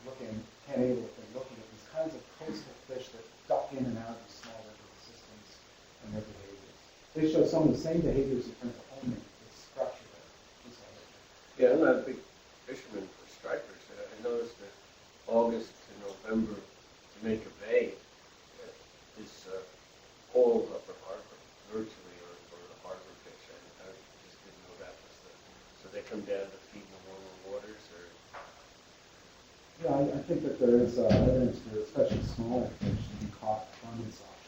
Ken Abel have been looking at these kinds of coastal fish that duck in and out of these small river systems and their behaviors. They show some of the same behaviors in terms of homing, the structure there. Yeah, I'm not a big fisherman for stripers. I noticed that August to November, Jamaica Bay is all upper harbor, virtually, or the harbor fish. I just didn't know that was so they come down to feed in the warmer waters, or? Yeah, I think that there is evidence for especially smaller fish to be caught abundance off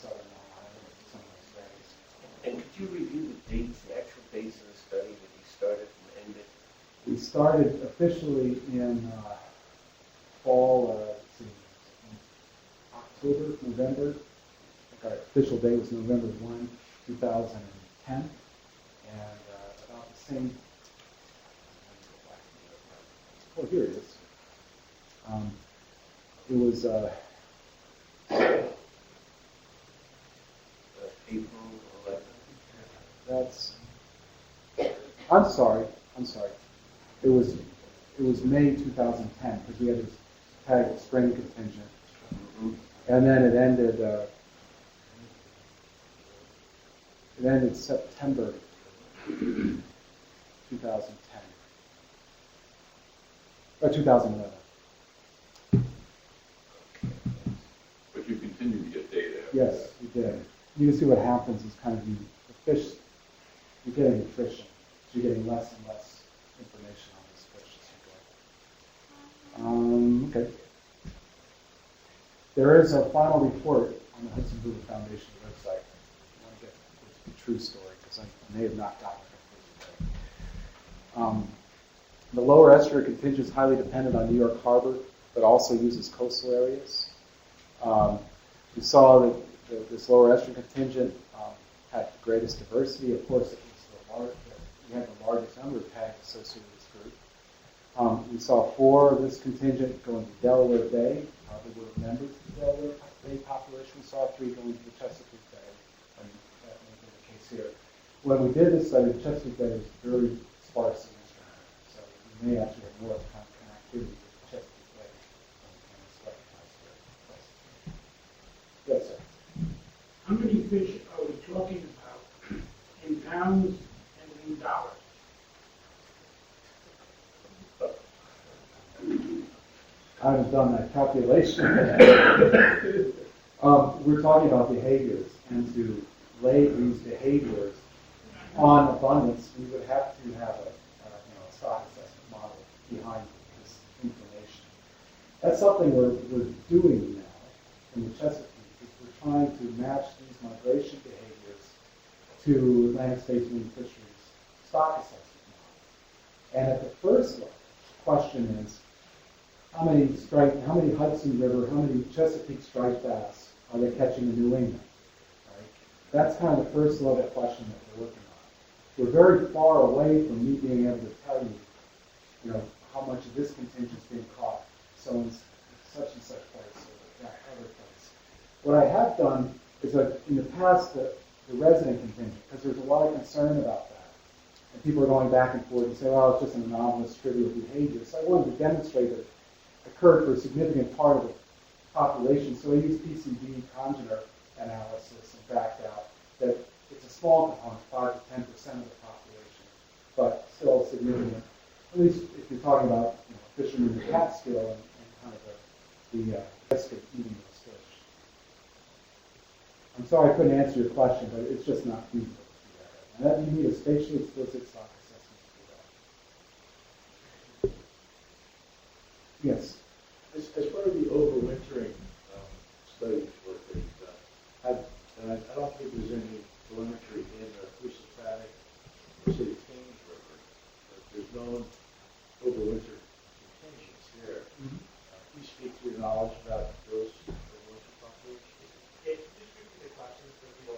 southern Long Island in some of those days. And could you review the dates, the actual dates of the study that you started and ended? We started officially in fall, October, November. I think our official date was November 1, 2010. And about the same, oh, here it is. It was April 11th. that's. I'm sorry. It was May 2010 because we had this tag spring contingent, and then it ended. It ended September 2010 or 2011. Yes, we did. You can see what happens is kind of the fish, you're getting attrition. So you're getting less and less information on this fish as you go. Okay. There is a final report on the Hudson River Foundation website. I want to get the true story because I may have not gotten it. The lower estuary contingent is highly dependent on New York Harbor, but also uses coastal areas. We saw that this lower estuary contingent had the greatest diversity. Of course, it was we had the largest number of tags associated with this group. We saw 4 of this contingent going to Delaware Bay. They were members of the Delaware Bay population. We saw 3 going to the Chesapeake Bay, and that may be the case here. When we did this study, the Chesapeake Bay was very sparse in this area, so we may actually have more kind of connectivity with the Chesapeake Bay than this recognized here. Yes, sir. How many fish are we talking about in pounds and in dollars? I haven't done that calculation. We're talking about behaviors, and to lay these behaviors on abundance, we would have to have a stock assessment model behind this information. That's something we're doing now in the Chesapeake. We're trying to match these migration behaviors to Atlantic States marine fisheries stock assessment model. And at the first level, the question is, how many Hudson River, how many Chesapeake striped bass are they catching in New England? Right? That's kind of the first level question that we're working on. We're very far away from me being able to tell you, how much of this contingent is being caught, so in such and such place or that other place. What I have done is that in the past, the resident contingent, because there's a lot of concern about that, and people are going back and forth and say, well, it's just an anomalous, trivial behavior. So I wanted to demonstrate that it occurred for a significant part of the population. So I used PCB congener analysis and backed out that it's a small component, 5 to 10% of the population, but still significant. At least if you're talking about fishermen in the Catskill and kind of the risk of eating those fish. I'm sorry I couldn't answer your question, but it's just not feasible to do that. And that you need a spatially explicit stock assessment to do that. Yes. As part of the overwintering studies work that you've done, and I don't think there's any telemetry in the Housatonic or City Thames River, but there's no overwinter contingents there. Can you speak to your knowledge about those overwinter populations?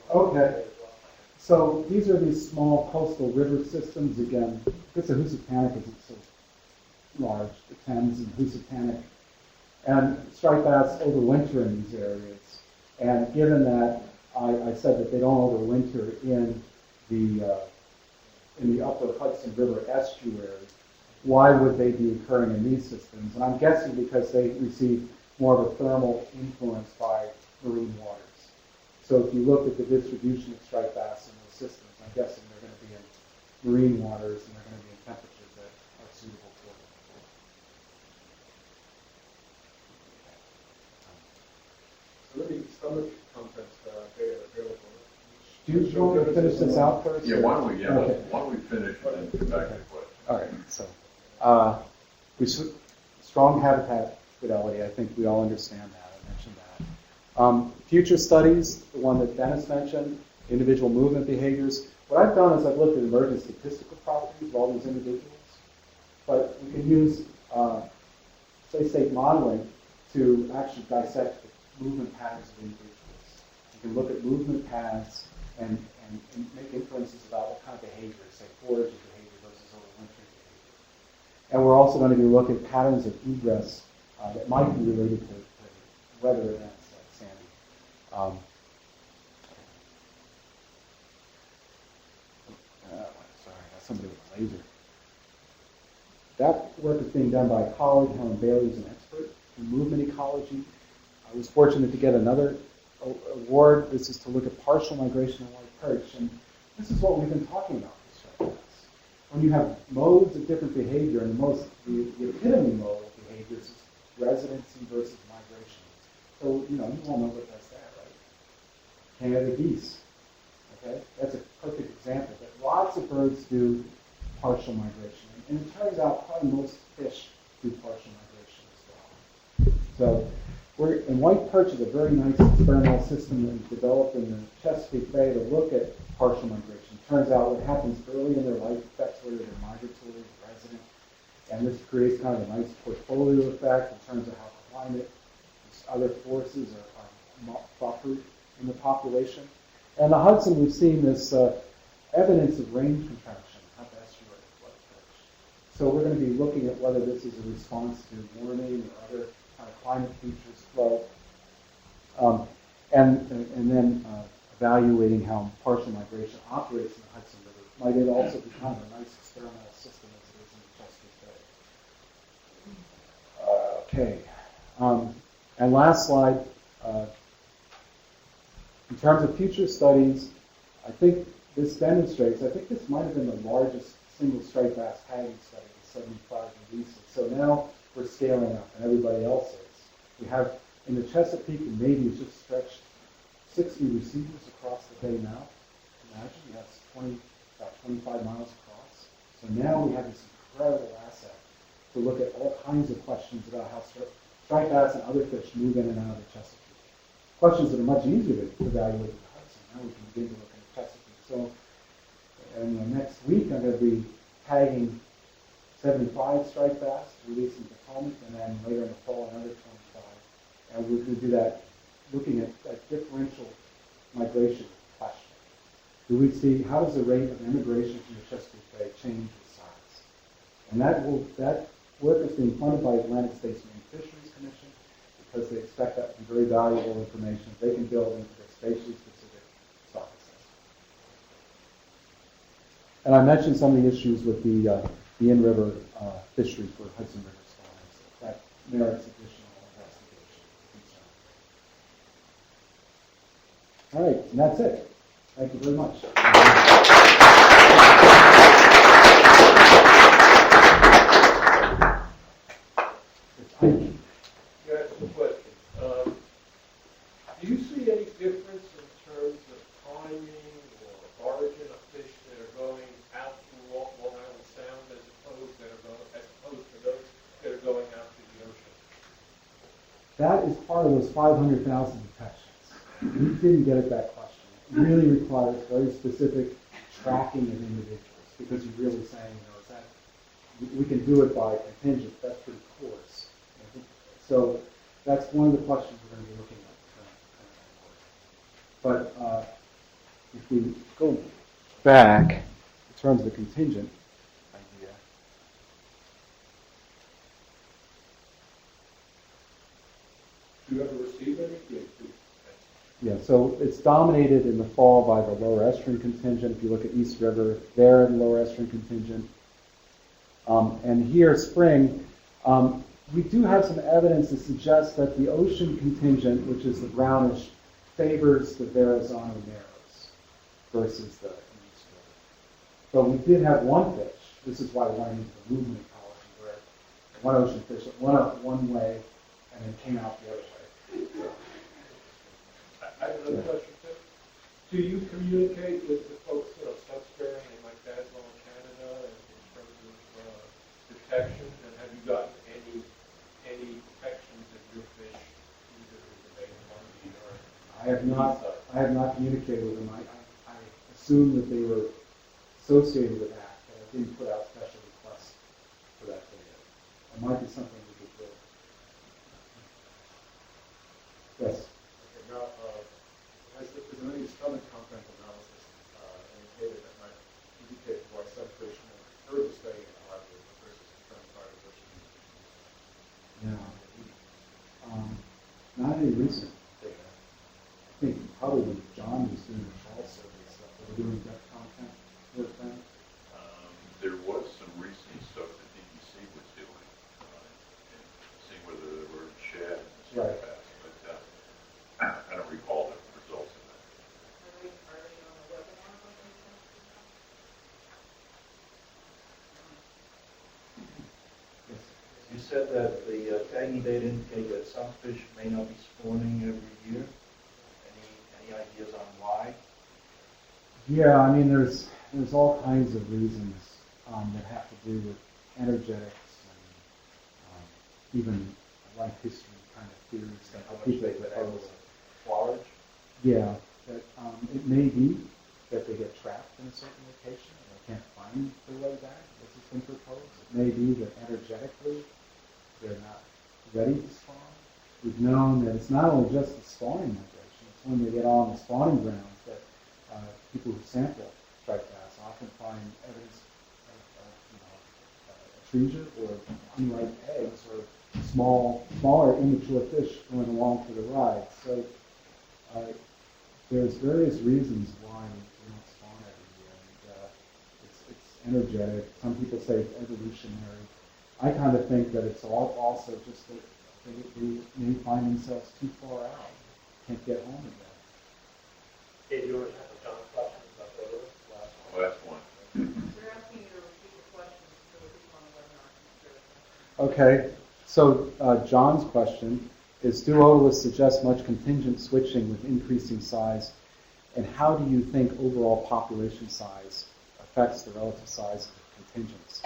Okay. So these are these small coastal river systems. Again, it's a Housatonic because it's so large, the Thames and Housatonic. And striped bass overwinter in these areas. And given that I said that they don't overwinter in the upper Hudson River estuary, why would they be occurring in these systems? And I'm guessing because they receive more of a thermal influence by marine waters. So if you look at the distribution of striped bass in those systems, I'm guessing they're going to be in marine waters and they're going to be in temperatures that are suitable for them. So let me stomach contents data available. Do you want to finish this out first? Yeah, or? why Okay. don't we finish and then come back to the question? All right. So, strong habitat fidelity. I think we all understand that. I mentioned that. Future studies, the one that Dennis mentioned, individual movement behaviors. What I've done is I've looked at emergent statistical properties of all these individuals. But we can use state modeling to actually dissect the movement patterns of individuals. You can look at movement paths and make inferences about what kind of behavior, say foraging behavior versus overwintering behavior. And we're also going to be looking at patterns of egress that might be related to weather events like Sandy. Sorry, I got somebody with a laser. That work is being done by a colleague, Helen Bailey, who's an expert in movement ecology. I was fortunate to get another award. This is to look at partial migration of white perch. And this is what we've been talking about with striped bass. When you have modes of different behavior, and the epitome mode of behavior is residency versus migration. So, you all know what that's that, right? Canada geese. Okay, that's a perfect example. But lots of birds do partial migration, and it turns out probably most fish do partial migration as well. So, and white perch is a very nice experimental system that we developed in the Chesapeake Bay to look at partial migration. Turns out what happens early in their life affects whether they're migratory or resident, and this creates kind of a nice portfolio effect in terms of how climate and other forces are buffered in the population. And the Hudson, we've seen this evidence of range contraction of estuary white perch. So we're going to be looking at whether this is a response to warming or other kind of climate features flow, and then evaluating how partial migration operates in the Hudson River. Might it also become a nice experimental system as it is in the Chesapeake Bay? Okay. And last slide. In terms of future studies, I think this demonstrates, I think this might have been the largest single striped bass tagging study in 75 releases. So now we're scaling up, and everybody else is. We have, in the Chesapeake, and maybe it's just stretched 60 receivers across the bay now. Imagine, we have about 25 miles across. So now we have this incredible asset to look at all kinds of questions about how striped bass and other fish move in and out of the Chesapeake. Questions that are much easier to evaluate in the Hudson. Now we can begin to look at the Chesapeake. So, and next week I'm going to be tagging 75 striped bass, releasing Potomac, and then later in the fall another 25. And we're going to do that looking at differential migration question. Do we see, how does the rate of immigration from the Chesapeake Bay change with size? And that work is being funded by Atlantic States Marine Fisheries Commission, because they expect that to be very valuable information they can build into their spatially specific stock assessment. And I mentioned some of the issues with the in-river fisheries for Hudson River swans. That merits additional investigation. All right, and that's it. Thank you very much. Yes, a question. Do you see any difference in terms of timing or origin of fish that are going out through Long Island Sound as opposed to those that are going out to the ocean? That is part of those 500,000 detections. We didn't get at that question. It really requires very specific tracking of individuals, because you're really saying, is that we can do it by contingent. That's pretty coarse. So that's one of the questions we're going to be looking at. But if we go back in terms of the contingent idea, Do you ever receive any? yeah, so it's dominated in the fall by the lower estuarine contingent. If you look at East River, they're in the lower estuarine contingent. And here, spring, we do have some evidence to suggest that the ocean contingent, which is the brownish, favors the Verrazano narrows versus the East River. But we did have one fish. This is why we went into the movement ecology, where one ocean fish went up one way and then came out the other way. So, I have another question too. Do you communicate with the folks, Subsparing and like that in Canada in terms of detections, and have you gotten any detections of your fish either in the Bay of Fundy or? I have not communicated with them. I assumed that they were associated with that, but I didn't put out special requests for that data. It might be something we could do. Yes. Okay, now, is there any stomach content analysis, any data that might indicate why some fish may prefer to stay in the harbor versus return to the ocean? Yeah. Not any recent data. I think probably when John was doing the fall survey stuff, they were doing depth content work then. There was some recent stuff that DEC was doing, and seeing whether there were shad in the striped bass, but I don't recall the results of that. You said that the tagging data indicate that some fish may not be spawning every year. Any ideas on why? Yeah, I mean, there's all kinds of reasons that have to do with energetics and even life history kind of theories that people propose. Forage? Yeah, that it may be that they get trapped in a certain location and they can't find their way back. This has been proposed. It may be that energetically they're not ready to spawn. We've known that it's not only just the spawning migration, it's when they get on the spawning grounds that people who sample striped bass often find evidence of atresia or unripe eggs or smaller immature fish going along for the ride. So there's various reasons why we don't spawn every year. And, it's energetic. Some people say it's evolutionary. I kind of think that it's also just that they may find themselves too far out, can't get home again. Dave, you want to have a John question about the Last one. They're asking you to repeat the question so that people on the webinar can hear it. Okay, so John's question is, do odorless suggest much contingent switching with increasing size, and how do you think overall population size affects the relative size of contingents?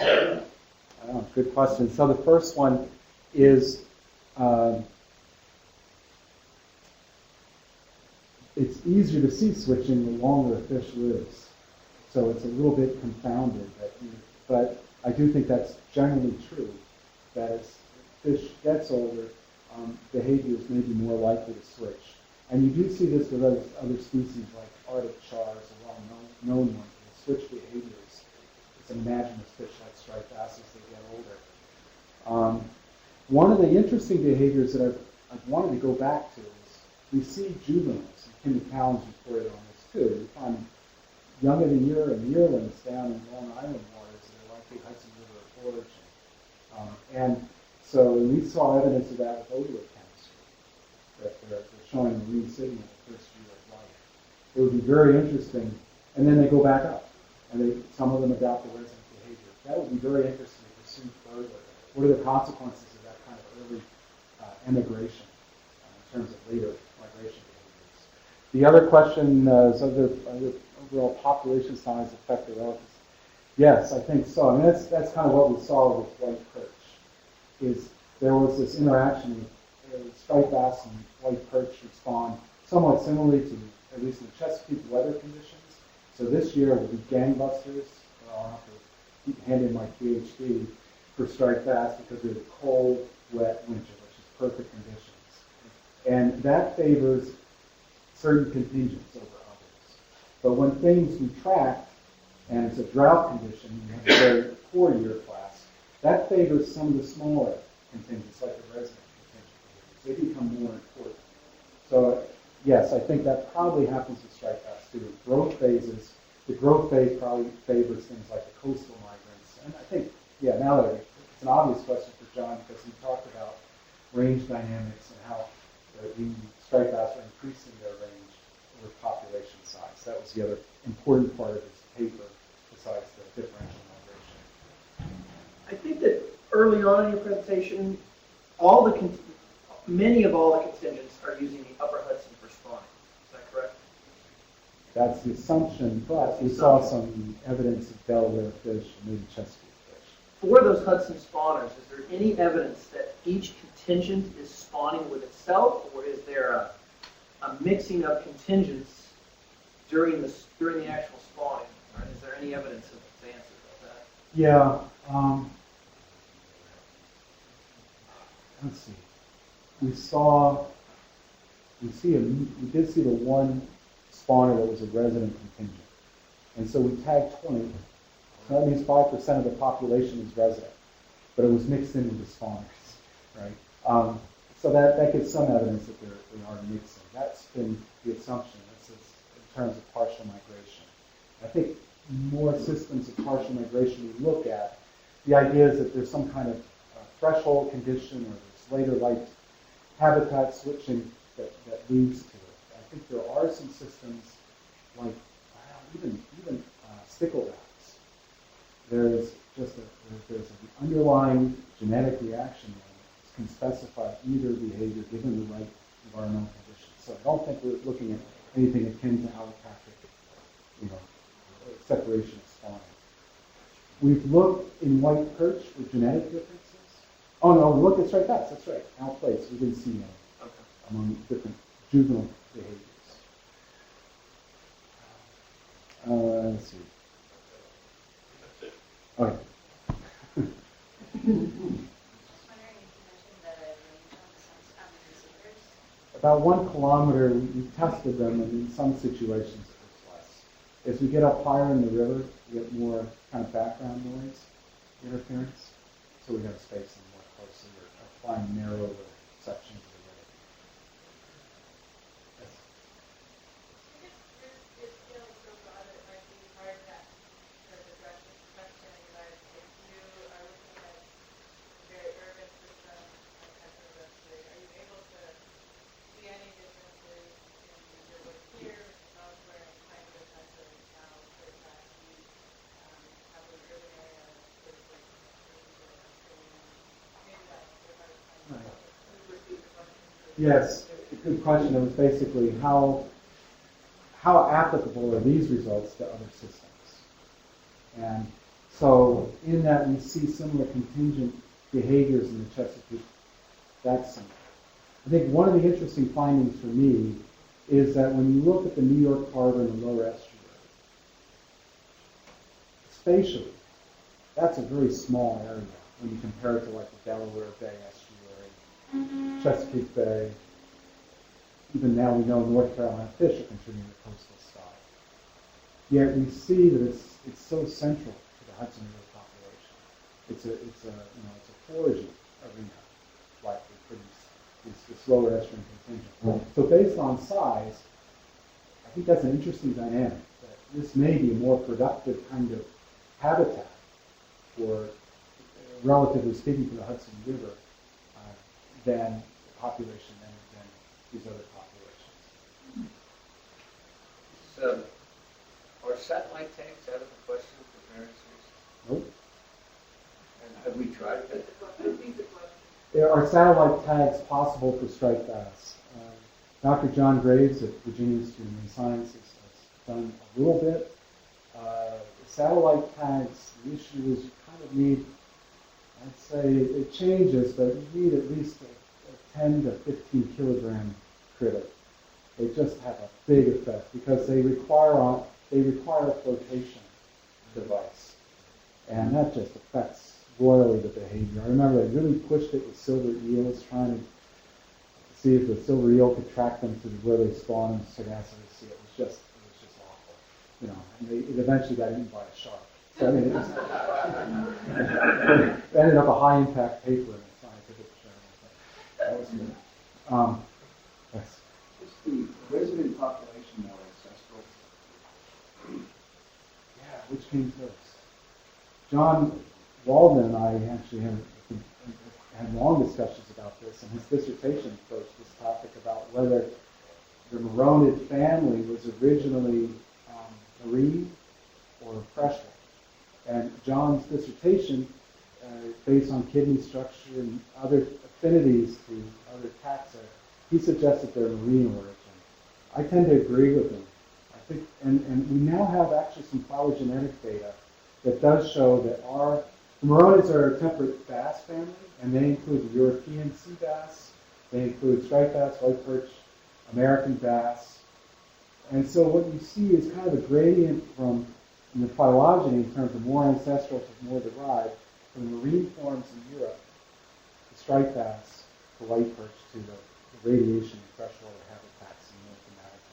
Good question. So the first one is, it's easier to see switching the longer a fish lives. So it's a little bit confounded, but I do think that's generally true, that as fish gets older, behaviors may be more likely to switch. And you do see this with other species like Arctic chars, a well-known one, that switch behaviors. It's an imaginative fish like striped bass as they get older. One of the interesting behaviors that I've wanted to go back to is we see juveniles, and Kimmy Cowens reported on this too. We find young of the year and yearlings down in Long Island waters that are likely Hudson River origin. And so we saw evidence of that with odor chemistry, that they're showing a marine signal the first year of life. It would be very interesting, and then they go back up, and some of them adopt the resident behavior. That would be very interesting to pursue further. What are the consequences of that kind of early emigration in terms of later migration behaviors? The other question is, other overall population size affect the relatives? Yes, I think so. I mean, that's kind of what we saw with white perch. Is there was this interaction with striped bass and white perch respond somewhat similarly to, at least in the Chesapeake, weather conditions. So this year will be gangbusters. I'll have to hand in my PhD for striped bass because we have a cold, wet winter, which is perfect conditions. And that favors certain contingents over others. But when things retract, and it's a drought condition, you have a very poor year class, that favors some of the smaller contingents, like the resident contingent. They become more important. So, yes, I think that probably happens with striped bass too. Growth phases, the growth phase probably favors things like the coastal migrants. And I think, now that it's an obvious question for John, because he talked about range dynamics and how the striped bass are increasing their range with population size. That was the other important part of his paper, besides the differential migration. I think that early on in your presentation, many of all the contingents are using the upper Hudson for spawning. Is that correct? That's the assumption, but we saw some evidence of Delaware fish and maybe Chesapeake fish. For those Hudson spawners, is there any evidence that each contingent is spawning with itself, or is there a mixing of contingents during the actual spawning? Or is there any evidence of advances of that? Yeah. Let's see. We did see the one spawner that was a resident contingent. And so we tagged 20. So that means 5% of the population is resident. But it was mixed in with the spawners, right? So that gives some evidence that they are mixing. That's been the assumption. This is in terms of partial migration. I think more systems of partial migration we look at, the idea is that there's some kind of threshold condition or there's later life habitat switching that leads to it. I think there are some systems like even sticklebacks. There's an underlying genetic reaction that can specify either behavior given the right environmental conditions. So I don't think we're looking at anything akin to allopathic, separation of spawning. We've looked in white perch for genetic differences. Oh no, we looked at striped bass, that's right, out place, we didn't see any among different juvenile behaviors. Let's see. That's it. Okay. About 1 kilometer, we tested them, and in some situations it was less. As we get up higher in the river, we get more kind of background noise interference, so we have to space them more closely or find narrower sections of the river. Yes. Yes, a good question. It was basically how applicable are these results to other systems? And so in that we see similar contingent behaviors in the Chesapeake basin. I think one of the interesting findings for me is that when you look at the New York Harbor and the lower estuary, spatially, that's a very small area when you compare it to like the Delaware Bay estuary, Chesapeake Bay. Even now we know North Carolina fish are contributing to coastal stock. Yet we see that it's so central to the Hudson River population. It's a foraging arena, likely for this lower estuarine contingent. So based on size, I think that's an interesting dynamic. That this may be a more productive kind of habitat for, relatively speaking, to the Hudson River than the population than these other populations. So, are satellite tags out of the question for various reasons? Nope. And have we tried that? There are satellite tags possible for striped bass. Dr. John Graves at Virginia Institute of Marine Sciences has done a little bit. Satellite tags, the issue is you kind of need, I'd say it changes, but you need at least a 10 to 15 kilogram critter. They just have a big effect because they require a flotation device, and that just affects royally the behavior. I remember they really pushed it with silver eels, trying to see if the silver eel could track them to where they spawn in Sagacity Sea. It was just awful, And it eventually got eaten by a shark. So I mean, it ended up a high impact paper in a scientific journal. That was good. Yes. Is the resident population more ancestral? Yeah, which came first? John Waldman and I actually had long discussions about this, and his dissertation approached this topic about whether the Maronid family was originally marine or freshwater. And John's dissertation, based on kidney structure and other affinities to other taxa, he suggested they're marine origin. I tend to agree with him. I think, and we now have actually some phylogenetic data that does show that the Maronids are a temperate bass family, and they include the European sea bass, they include striped bass, white perch, American bass. And so what you see is kind of a gradient from in the phylogeny in terms of more ancestral to more derived from the marine forms in Europe, the striped bass, the white perch, to the radiation in freshwater habitats in North America.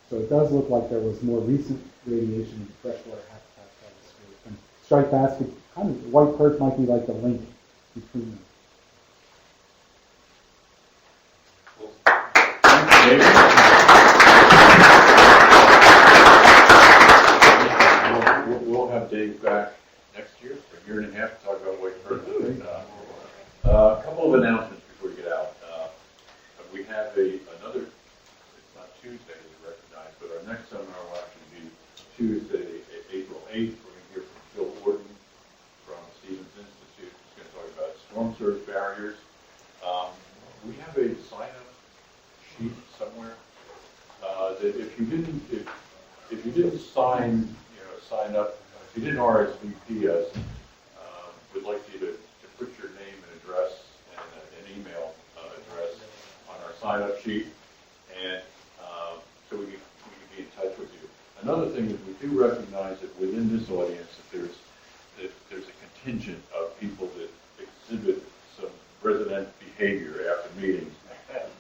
So it does look like there was more recent radiation in freshwater habitats by this group. And striped bass could the white perch might be like the link between them. We'll have Dave back next year for a year and a half to talk about white perch. A couple of announcements before we get out. We have another, it's not Tuesday to recognize, but our next seminar will actually be Tuesday, April 8th. We're going to hear from Phil Orton from Stevens Institute. He's going to talk about storm surge barriers. We have a sign-up sheet somewhere. that if you didn't sign up, if you didn't RSVP us, we'd like you to put your name and address and an email address on our sign-up sheet, and so we can be in touch with you. Another thing is we do recognize that within this audience that there's a contingent of people that exhibit some resident behavior after meetings.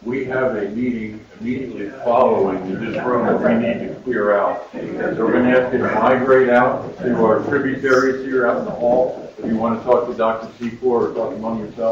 We have a meeting immediately following in this room that we need to clear out. So we're going to ask you to migrate out to our tributaries here out in the hall. If you want to talk to Dr. Secor or talk among yourselves.